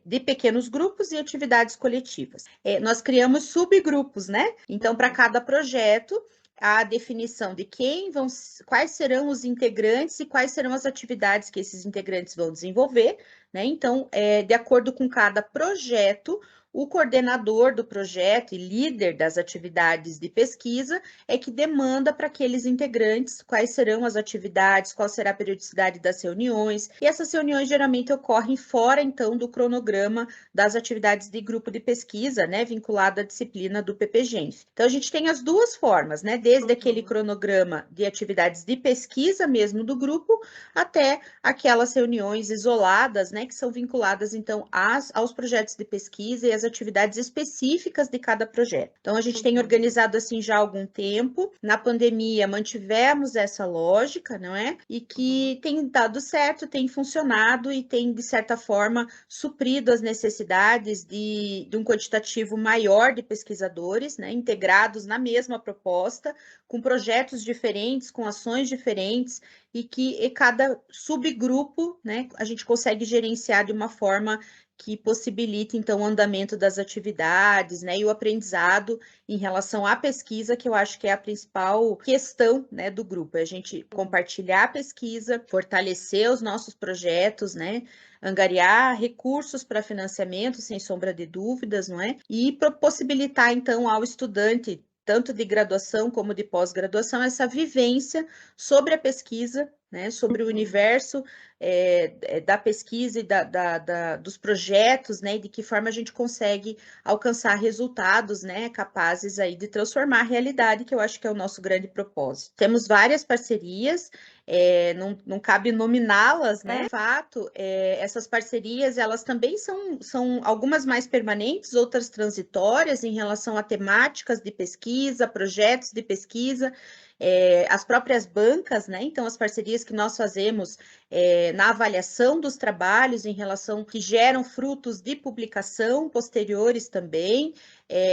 Speaker 6: de pequenos grupos e atividades coletivas. Nós criamos subgrupos, né? Então, para cada projeto, a definição de quais serão os integrantes e quais serão as atividades que esses integrantes vão desenvolver, né? Então, de acordo com cada projeto, o coordenador do projeto e líder das atividades de pesquisa é que demanda para aqueles integrantes quais serão as atividades, qual será a periodicidade das reuniões, e essas reuniões geralmente ocorrem fora, então, do cronograma das atividades de grupo de pesquisa, né, vinculado à disciplina do PPGenf. Então, a gente tem as duas formas, né, desde aquele cronograma de atividades de pesquisa mesmo do grupo, até aquelas reuniões isoladas, né, que são vinculadas, então, aos projetos de pesquisa e às atividades específicas de cada projeto. Então, a gente tem organizado assim já há algum tempo. Na pandemia, mantivemos essa lógica, não é? E que tem dado certo, tem funcionado e tem, de certa forma, suprido as necessidades de um quantitativo maior de pesquisadores, né, integrados na mesma proposta, com projetos diferentes, com ações diferentes, e que cada subgrupo, né, a gente consegue gerenciar de uma forma que possibilita, então, o andamento das atividades, né, e o aprendizado em relação à pesquisa, que eu acho que é a principal questão, né, do grupo, é a gente compartilhar a pesquisa, fortalecer os nossos projetos, né, angariar recursos para financiamento, sem sombra de dúvidas, não é? E possibilitar, então, ao estudante, tanto de graduação como de pós-graduação, essa vivência sobre a pesquisa, né, sobre o universo da pesquisa e dos projetos, né, e de que forma a gente consegue alcançar resultados, né, capazes aí de transformar a realidade, que eu acho que é o nosso grande propósito. Temos várias parcerias, não cabe nominá-las, né? De fato, essas parcerias, elas também são algumas mais permanentes, outras transitórias em relação a temáticas de pesquisa, projetos de pesquisa, as próprias bancas, né? Então, as parcerias que nós fazemos na avaliação dos trabalhos em relação que geram frutos de publicação posteriores também.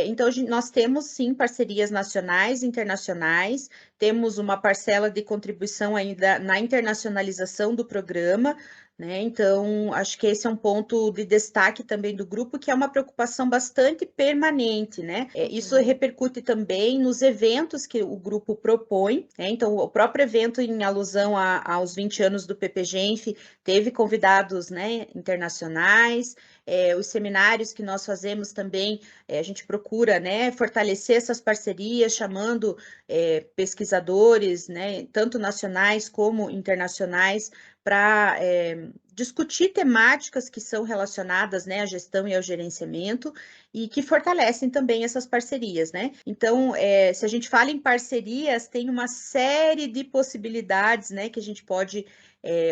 Speaker 6: Então, nós temos sim parcerias nacionais e internacionais, temos uma parcela de contribuição ainda na internacionalização do programa, né? Então, acho que esse é um ponto de destaque também do grupo, que é uma preocupação bastante permanente, né? Isso repercute também nos eventos que o grupo propõe, né? Então, o próprio evento, em alusão aos 20 anos do PPGenf, teve convidados, né, internacionais. Os seminários que nós fazemos também, a gente procura, né, fortalecer essas parcerias, chamando pesquisadores, né, tanto nacionais como internacionais, para discutir temáticas que são relacionadas, né, à gestão e ao gerenciamento, e que fortalecem também essas parcerias, né? Então, se a gente fala em parcerias, tem uma série de possibilidades, né, que a gente pode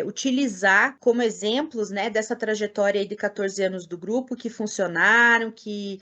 Speaker 6: utilizar como exemplos, né, dessa trajetória aí de 14 anos do grupo, que funcionaram, que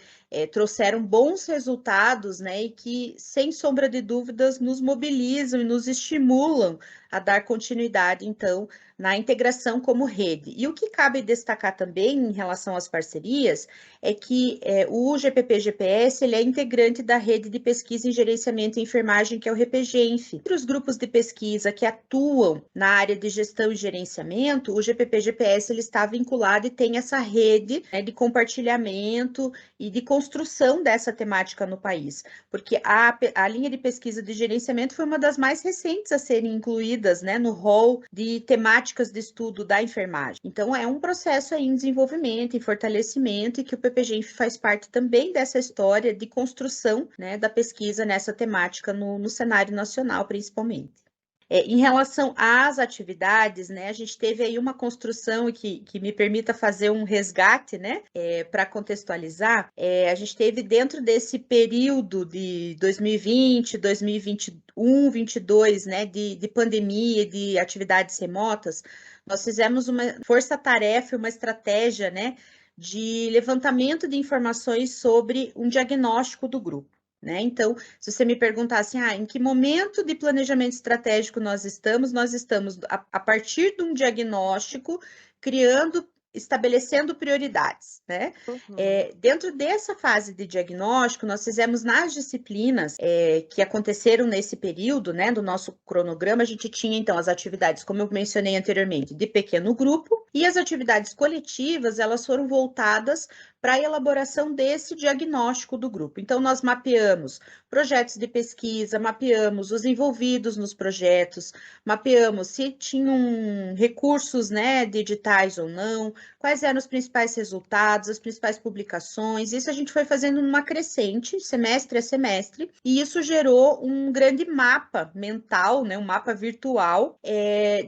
Speaker 6: trouxeram bons resultados, né, e que, sem sombra de dúvidas, nos mobilizam e nos estimulam a dar continuidade, então, na integração como rede. E o que cabe destacar também em relação às parcerias é que o GPP-GPS ele é integrante da rede de pesquisa em gerenciamento e enfermagem, que é o REPGenf. Entre os grupos de pesquisa que atuam na área de gestão e gerenciamento, o GPP-GPS ele está vinculado e tem essa rede, né, de compartilhamento e de construção dessa temática no país, porque a linha de pesquisa de gerenciamento foi uma das mais recentes a serem incluídas, né, no rol de temáticas de estudo da enfermagem. Então, é um processo aí em desenvolvimento, em fortalecimento, e que o PPGenf faz parte também dessa história de construção, né, da pesquisa nessa temática no cenário nacional, principalmente. Em relação às atividades, né, a gente teve aí uma construção que me permita fazer um resgate, né, para contextualizar. A gente teve dentro desse período de 2020, 2021, 2022, né, de pandemia, de atividades remotas, nós fizemos uma força-tarefa, uma estratégia, né, de levantamento de informações sobre um diagnóstico do grupo. Né? Então, se você me perguntasse, em que momento de planejamento estratégico nós estamos a partir de um diagnóstico, estabelecendo prioridades, né? Dentro dessa fase de diagnóstico, nós fizemos nas disciplinas que aconteceram nesse período, né, do nosso cronograma, a gente tinha, então, as atividades, como eu mencionei anteriormente, de pequeno grupo, e as atividades coletivas, elas foram voltadas para a elaboração desse diagnóstico do grupo. Então, nós mapeamos projetos de pesquisa, mapeamos os envolvidos nos projetos, mapeamos se tinham recursos, né, digitais ou não, quais eram os principais resultados, as principais publicações. Isso a gente foi fazendo numa crescente, semestre a semestre, e isso gerou um grande mapa mental, né, um mapa virtual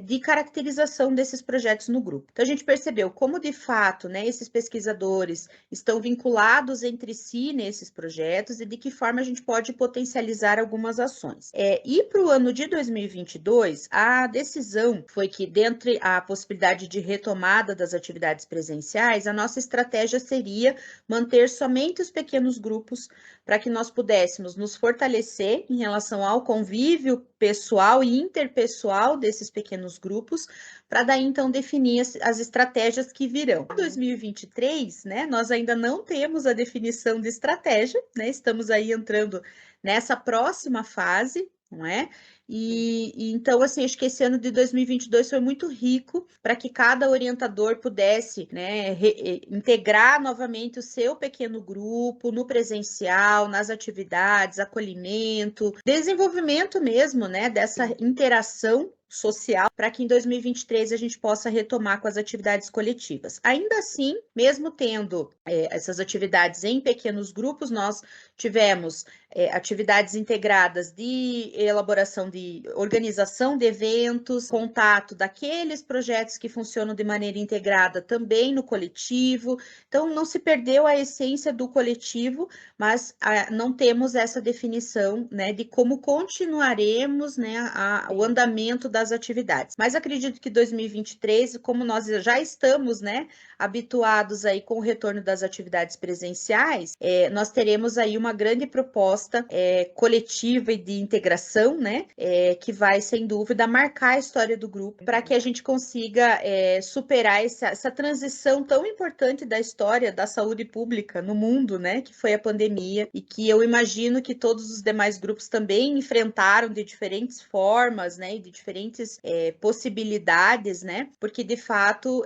Speaker 6: de caracterização desses projetos no grupo. Então, a gente percebeu como, de fato, né, esses pesquisadores estão vinculados entre si nesses projetos e de que forma a gente pode potencializar algumas ações. E para o ano de 2022, a decisão foi que, dentre a possibilidade de retomada das atividades presenciais, a nossa estratégia seria manter somente os pequenos grupos para que nós pudéssemos nos fortalecer em relação ao convívio pessoal e interpessoal desses pequenos grupos, para daí então definir as estratégias que virão. Em 2023, né, nós ainda não temos a definição de estratégia, né, estamos aí entrando nessa próxima fase, não é? E então, assim, acho que esse ano de 2022 foi muito rico para que cada orientador pudesse, né, integrar novamente o seu pequeno grupo no presencial, nas atividades, acolhimento, desenvolvimento mesmo, né, dessa interação social, para que em 2023 a gente possa retomar com as atividades coletivas. Ainda assim, mesmo tendo essas atividades em pequenos grupos, nós tivemos atividades integradas de elaboração de organização de eventos, contato daqueles projetos que funcionam de maneira integrada também no coletivo. Então, não se perdeu a essência do coletivo, mas não temos essa definição, né, de como continuaremos, né, o andamento das atividades. Mas acredito que 2023, como nós já estamos, né, habituados aí com o retorno das atividades presenciais, nós teremos aí uma grande proposta coletiva e de integração, né, que vai, sem dúvida, marcar a história do grupo para que a gente consiga superar essa transição tão importante da história da saúde pública no mundo, né, que foi a pandemia, e que eu imagino que todos os demais grupos também enfrentaram de diferentes formas, né, e de diferentes possibilidades, né, porque, de fato,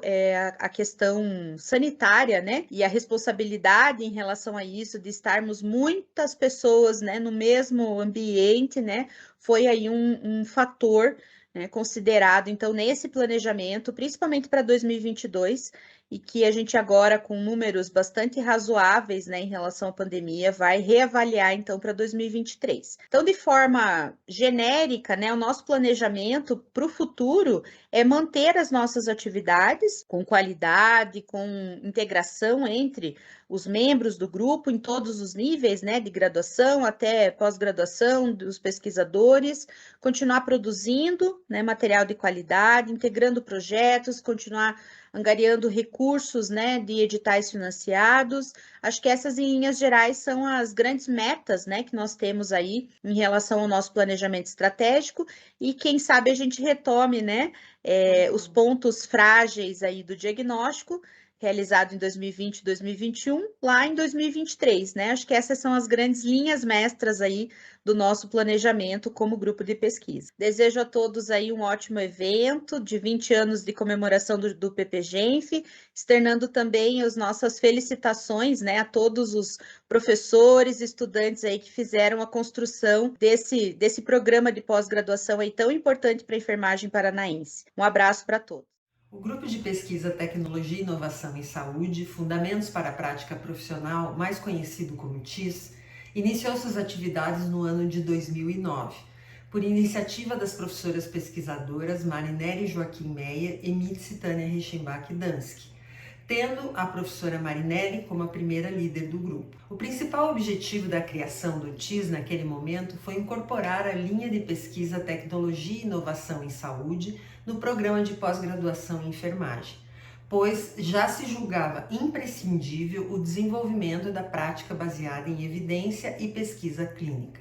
Speaker 6: a questão sanitária, né, e a responsabilidade em relação a isso, de estarmos muitas pessoas, né, no mesmo ambiente, né, foi aí um fator, né, considerado, então, nesse planejamento, principalmente para 2022, e que a gente agora, com números bastante razoáveis, né, em relação à pandemia, vai reavaliar, então, para 2023. Então, de forma genérica, né, o nosso planejamento para o futuro é manter as nossas atividades com qualidade, com integração entre os membros do grupo em todos os níveis, né, de graduação até pós-graduação, dos pesquisadores, continuar produzindo, né, material de qualidade, integrando projetos, continuar angariando recursos, né, de editais financiados. Acho que essas, em linhas gerais, são as grandes metas, né, que nós temos aí em relação ao nosso planejamento estratégico, e quem sabe a gente retome, né, os pontos frágeis aí do diagnóstico, realizado em 2020 e 2021, lá em 2023, né? Acho que essas são as grandes linhas mestras aí do nosso planejamento como grupo de pesquisa. Desejo a todos aí um ótimo evento de 20 anos de comemoração do PPGenf, externando também as nossas felicitações, né, a todos os professores, estudantes aí que fizeram a construção desse programa de pós-graduação aí tão importante para a enfermagem paranaense. Um abraço para todos.
Speaker 7: O Grupo de Pesquisa Tecnologia e Inovação em Saúde, Fundamentos para a Prática Profissional, mais conhecido como TIS, iniciou suas atividades no ano de 2009, por iniciativa das professoras pesquisadoras Marinelli Joaquim Meyer e Mitzi Tânia Reichenbach-Dansky, tendo a professora Marinelli como a primeira líder do grupo. O principal objetivo da criação do TIS naquele momento foi incorporar a linha de pesquisa Tecnologia e Inovação em Saúde no programa de pós-graduação em enfermagem, pois já se julgava imprescindível o desenvolvimento da prática baseada em evidência e pesquisa clínica.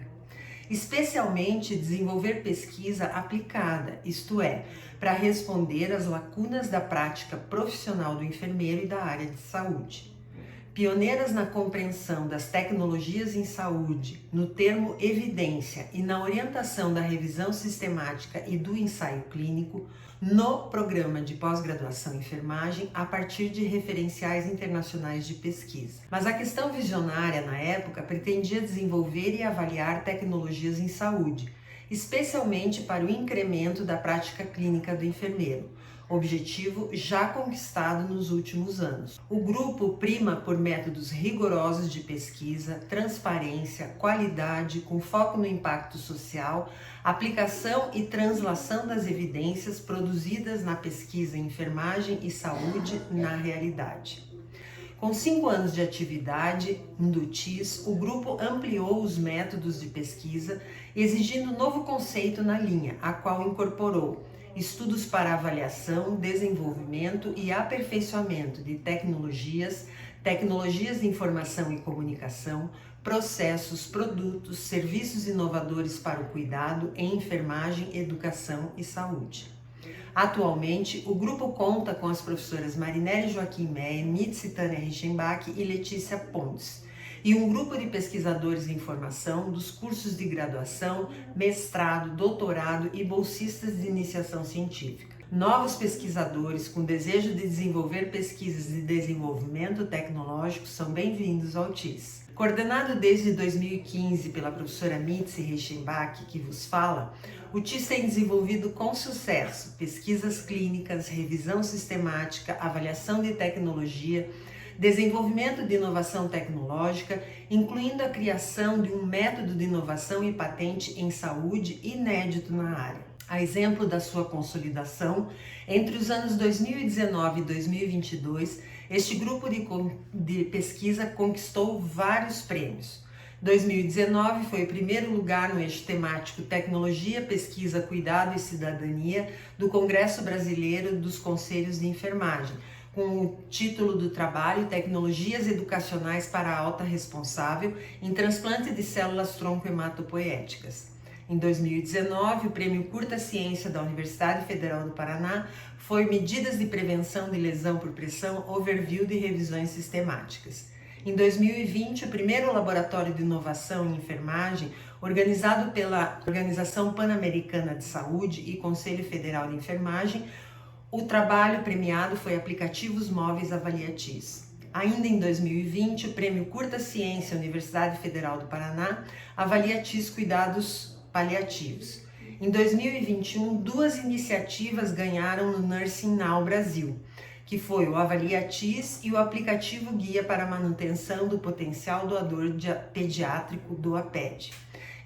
Speaker 7: Especialmente desenvolver pesquisa aplicada, isto é, para responder às lacunas da prática profissional do enfermeiro e da área de saúde. Pioneiras na compreensão das tecnologias em saúde, no termo evidência e na orientação da revisão sistemática e do ensaio clínico, no programa de pós-graduação em enfermagem a partir de referenciais internacionais de pesquisa. Mas a questão visionária na época pretendia desenvolver e avaliar tecnologias em saúde, especialmente para o incremento da prática clínica do enfermeiro, objetivo já conquistado nos últimos anos. O grupo prima por métodos rigorosos de pesquisa, transparência, qualidade, com foco no impacto social, aplicação e translação das evidências produzidas na pesquisa em enfermagem e saúde na realidade. Com 5 anos de atividade do TIS, o grupo ampliou os métodos de pesquisa, exigindo um novo conceito na linha, a qual incorporou estudos para avaliação, desenvolvimento e aperfeiçoamento de tecnologias de informação e comunicação, processos, produtos, serviços inovadores para o cuidado em enfermagem, educação e saúde. Atualmente, o grupo conta com as professoras Marinelle Joaquim Meyer, Mitzi Tânia Reichenbach e Letícia Pontes, e um grupo de pesquisadores em formação dos cursos de graduação, mestrado, doutorado e bolsistas de iniciação científica. Novos pesquisadores com desejo de desenvolver pesquisas de desenvolvimento tecnológico são bem-vindos ao TIS. Coordenado desde 2015 pela professora Mitzi Reichenbach, que vos fala, o TIS tem desenvolvido com sucesso pesquisas clínicas, revisão sistemática, avaliação de tecnologia, desenvolvimento de inovação tecnológica, incluindo a criação de um método de inovação e patente em saúde inédito na área. A exemplo da sua consolidação, entre os anos 2019 e 2022, este grupo de pesquisa conquistou vários prêmios. 2019 foi o primeiro lugar no eixo temático Tecnologia, Pesquisa, Cuidado e Cidadania do Congresso Brasileiro dos Conselhos de Enfermagem, com o título do trabalho Tecnologias Educacionais para a Alta Responsável em Transplante de Células Tronco-Hematopoéticas. Em 2019, o Prêmio Curta Ciência da Universidade Federal do Paraná foi Medidas de Prevenção de Lesão por Pressão, Overview de Revisões Sistemáticas. Em 2020, o primeiro Laboratório de Inovação em Enfermagem, organizado pela Organização Pan-Americana de Saúde e Conselho Federal de Enfermagem, o trabalho premiado foi Aplicativos Móveis Avaliatis. Ainda em 2020, o Prêmio Curta Ciência Universidade Federal do Paraná, Avaliatis Cuidados Paliativos. Em 2021, 2 iniciativas ganharam no Nursing Now Brasil, que foi o Avaliatis e o aplicativo Guia para a Manutenção do Potencial Doador Pediátrico do APED.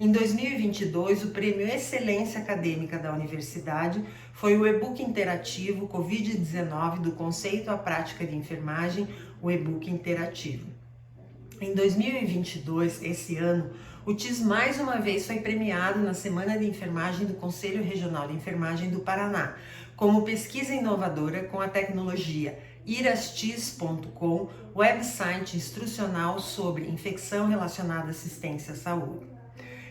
Speaker 7: Em 2022, o Prêmio Excelência Acadêmica da Universidade foi o e-book interativo Covid-19 do Conceito à Prática de Enfermagem, o e-book interativo. Em 2022, esse ano, o TIS mais uma vez foi premiado na Semana de Enfermagem do Conselho Regional de Enfermagem do Paraná, como pesquisa inovadora com a tecnologia irastis.com, website instrucional sobre infecção relacionada à assistência à saúde.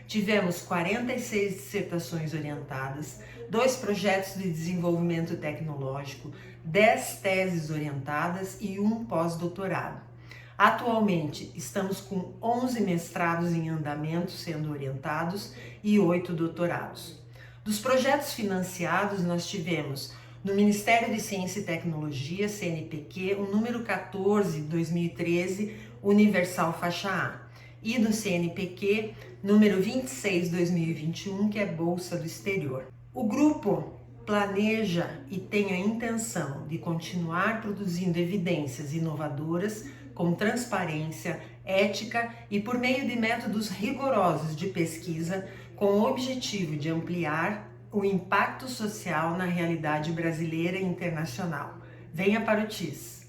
Speaker 7: Tivemos 46 dissertações orientadas, 2 projetos de desenvolvimento tecnológico, 10 teses orientadas e 1 pós-doutorado. Atualmente, estamos com 11 mestrados em andamento sendo orientados e 8 doutorados. Dos projetos financiados, nós tivemos no Ministério de Ciência e Tecnologia, CNPq, o número 14, 2013, Universal Faixa A. E no CNPq, número 26, 2021, que é Bolsa do Exterior. O grupo planeja e tem a intenção de continuar produzindo evidências inovadoras com transparência, ética e por meio de métodos rigorosos de pesquisa, com o objetivo de ampliar o impacto social na realidade brasileira e internacional. Venha para o TIS.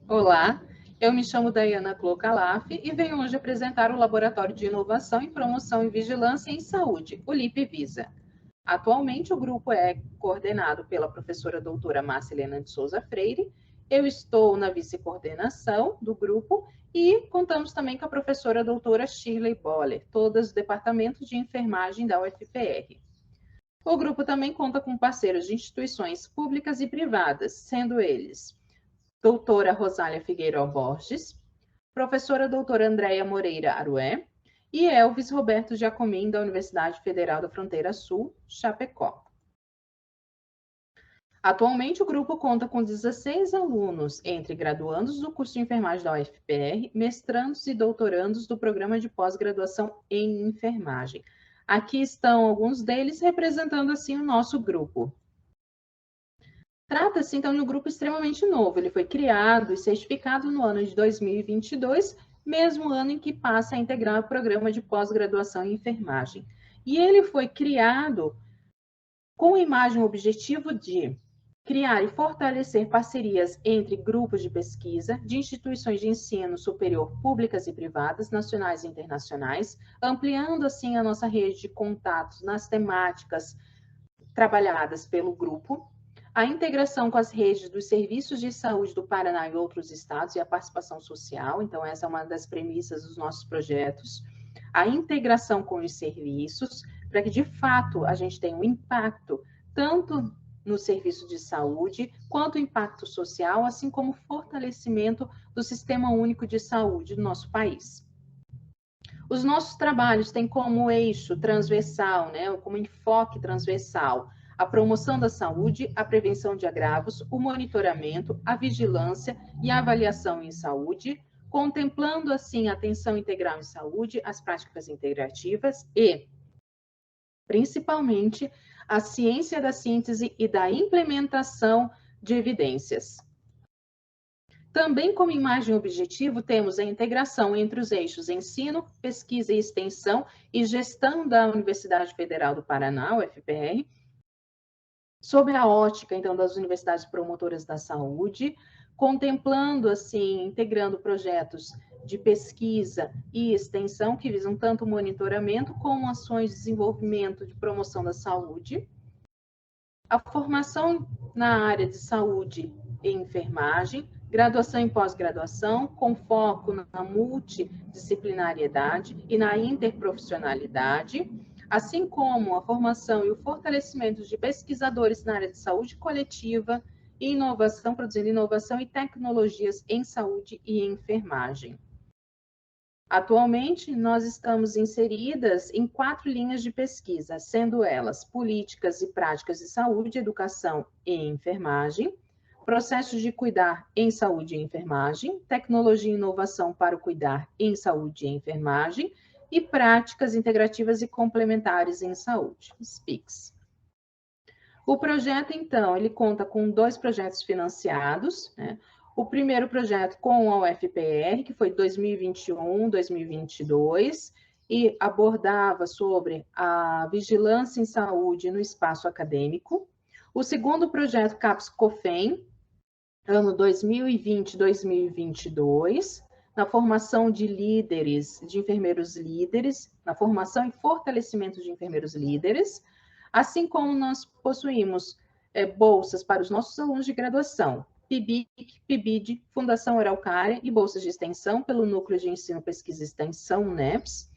Speaker 8: Olá, eu me chamo Dayana Clocalaf e venho hoje apresentar o Laboratório de Inovação em Promoção e Vigilância em Saúde, o LIP-Visa. Atualmente, o grupo é coordenado pela professora doutora Márcia Helena de Souza Freire. Eu estou na vice-coordenação do grupo e contamos também com a professora doutora Shirley Boller, todas do Departamento de Enfermagem da UFPR. O grupo também conta com parceiros de instituições públicas e privadas, sendo eles doutora Rosália Figueiró Borges, professora doutora Andréia Moreira Arué e Elvis Roberto Giacomin, da Universidade Federal da Fronteira Sul, Chapecó. Atualmente, o grupo conta com 16 alunos, entre graduandos do curso de enfermagem da UFPR, mestrandos e doutorandos do programa de pós-graduação em enfermagem. Aqui estão alguns deles representando, assim, o nosso grupo. Trata-se, então, de um grupo extremamente novo. Ele foi criado e certificado no ano de 2022, mesmo ano em que passa a integrar o programa de pós-graduação em enfermagem. E ele foi criado com a imagem e objetivo de criar e fortalecer parcerias entre grupos de pesquisa de instituições de ensino superior públicas e privadas, nacionais e internacionais, ampliando, assim, a nossa rede de contatos nas temáticas trabalhadas pelo grupo, a integração com as redes dos serviços de saúde do Paraná e outros estados e a participação social, então essa é uma das premissas dos nossos projetos, a integração com os serviços, para que de fato a gente tenha um impacto tanto no serviço de saúde, quanto impacto social, assim como fortalecimento do Sistema Único de Saúde do nosso país. Os nossos trabalhos têm como eixo transversal, né, como enfoque transversal, a promoção da saúde, a prevenção de agravos, o monitoramento, a vigilância e a avaliação em saúde, contemplando, assim, a atenção integral em saúde, as práticas integrativas e, principalmente, a ciência da síntese e da implementação de evidências. Também como imagem objetivo, temos a integração entre os eixos ensino, pesquisa e extensão e gestão da Universidade Federal do Paraná, UFPR, sob a ótica, então, das universidades promotoras da saúde, contemplando, assim, integrando projetos de pesquisa e extensão que visam tanto o monitoramento como ações de desenvolvimento de promoção da saúde, a formação na área de saúde e enfermagem, graduação e pós-graduação, com foco na multidisciplinariedade e na interprofissionalidade, assim como a formação e o fortalecimento de pesquisadores na área de saúde coletiva e inovação, produzindo inovação e tecnologias em saúde e enfermagem. Atualmente, nós estamos inseridas em 4 linhas de pesquisa, sendo elas políticas e práticas de saúde, educação e enfermagem, processos de cuidar em saúde e enfermagem, tecnologia e inovação para o cuidar em saúde e enfermagem, e práticas integrativas e complementares em saúde, os PICs. O projeto, então, ele conta com 2 projetos financiados, né? O primeiro projeto com a UFPR, que foi 2021-2022, e abordava sobre a vigilância em saúde no espaço acadêmico. O segundo projeto, CAPS-COFEM, ano 2020-2022, na formação de líderes, de enfermeiros líderes, na formação e fortalecimento de enfermeiros líderes, assim como nós possuímos bolsas para os nossos alunos de graduação, PIBIC, PIBID, Fundação Araucária e bolsas de extensão pelo Núcleo de Ensino, Pesquisa e Extensão, NEPS.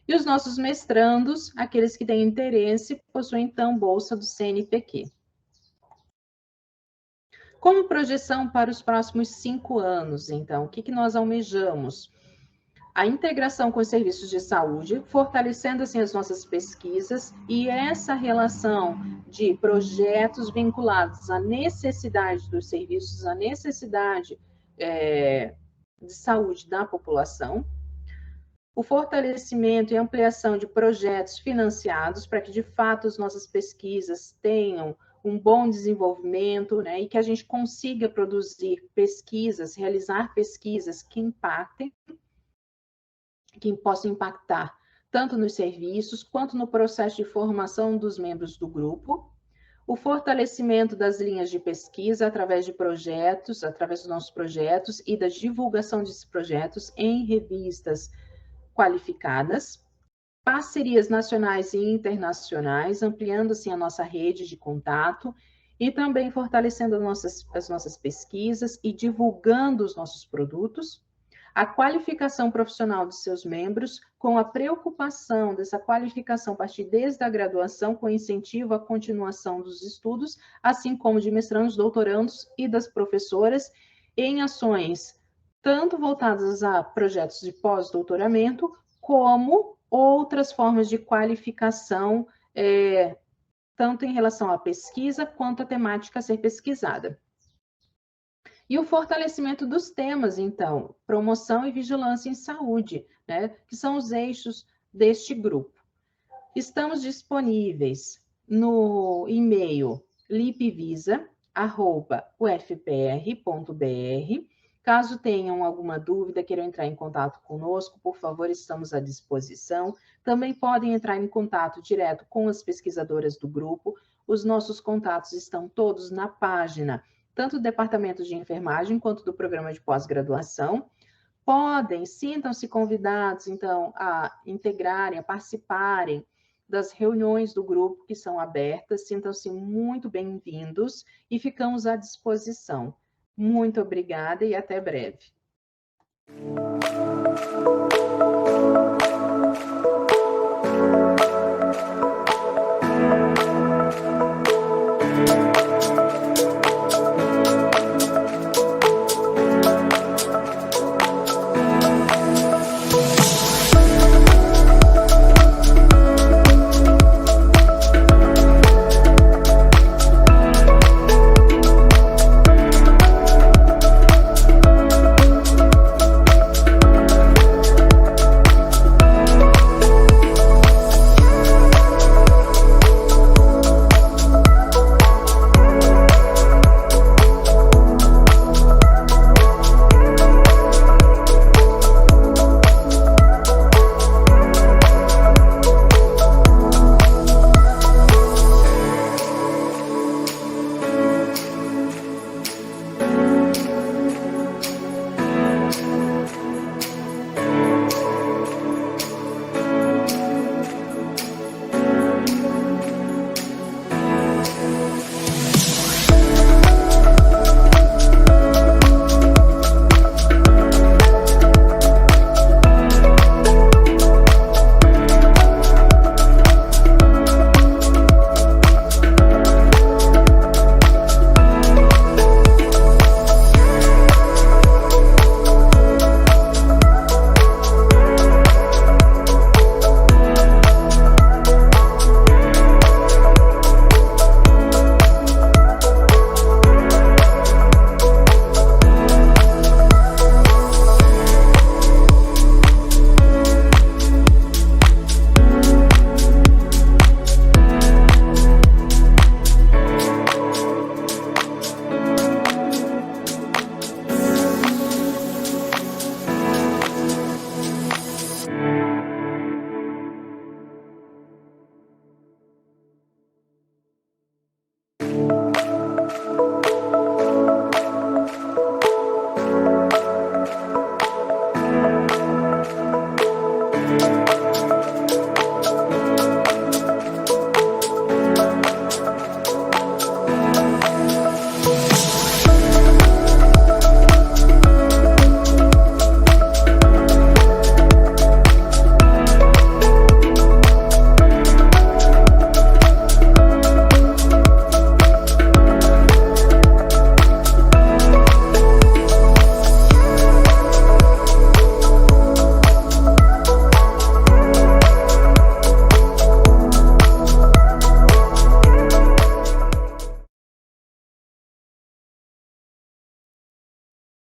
Speaker 8: E os nossos mestrandos, aqueles que têm interesse, possuem então bolsa do CNPq. Como projeção para os próximos 5 anos, então, o que nós almejamos? A integração com os serviços de saúde, fortalecendo, assim, as nossas pesquisas e essa relação de projetos vinculados à necessidade dos serviços, à necessidade de saúde da população, o fortalecimento e ampliação de projetos financiados para que, de fato, as nossas pesquisas tenham um bom desenvolvimento, né, e que a gente consiga produzir pesquisas, realizar pesquisas que impactem, que possam impactar tanto nos serviços quanto no processo de formação dos membros do grupo, o fortalecimento das linhas de pesquisa através de projetos, através dos nossos projetos e da divulgação desses projetos em revistas qualificadas, parcerias nacionais e internacionais, ampliando, assim, a nossa rede de contato e também fortalecendo as nossas pesquisas e divulgando os nossos produtos, a qualificação profissional de seus membros, com a preocupação dessa qualificação a partir desde a graduação, com incentivo à continuação dos estudos, assim como de mestrandos, doutorandos e das professoras, em ações tanto voltadas a projetos de pós-doutoramento, como outras formas de qualificação, tanto em relação à pesquisa, quanto à temática a ser pesquisada. E o fortalecimento dos temas, então, promoção e vigilância em saúde, né, que são os eixos deste grupo. Estamos disponíveis no e-mail lipvisa@ufpr.br. Caso tenham alguma dúvida, queiram entrar em contato conosco, por favor, estamos à disposição. Também podem entrar em contato direto com as pesquisadoras do grupo. Os nossos contatos estão todos na página, tanto do Departamento de Enfermagem quanto do Programa de Pós-Graduação. Sintam-se convidados, então, a integrarem, a participarem das reuniões do grupo que são abertas. Sintam-se muito bem-vindos e ficamos à disposição. Muito obrigada e até breve.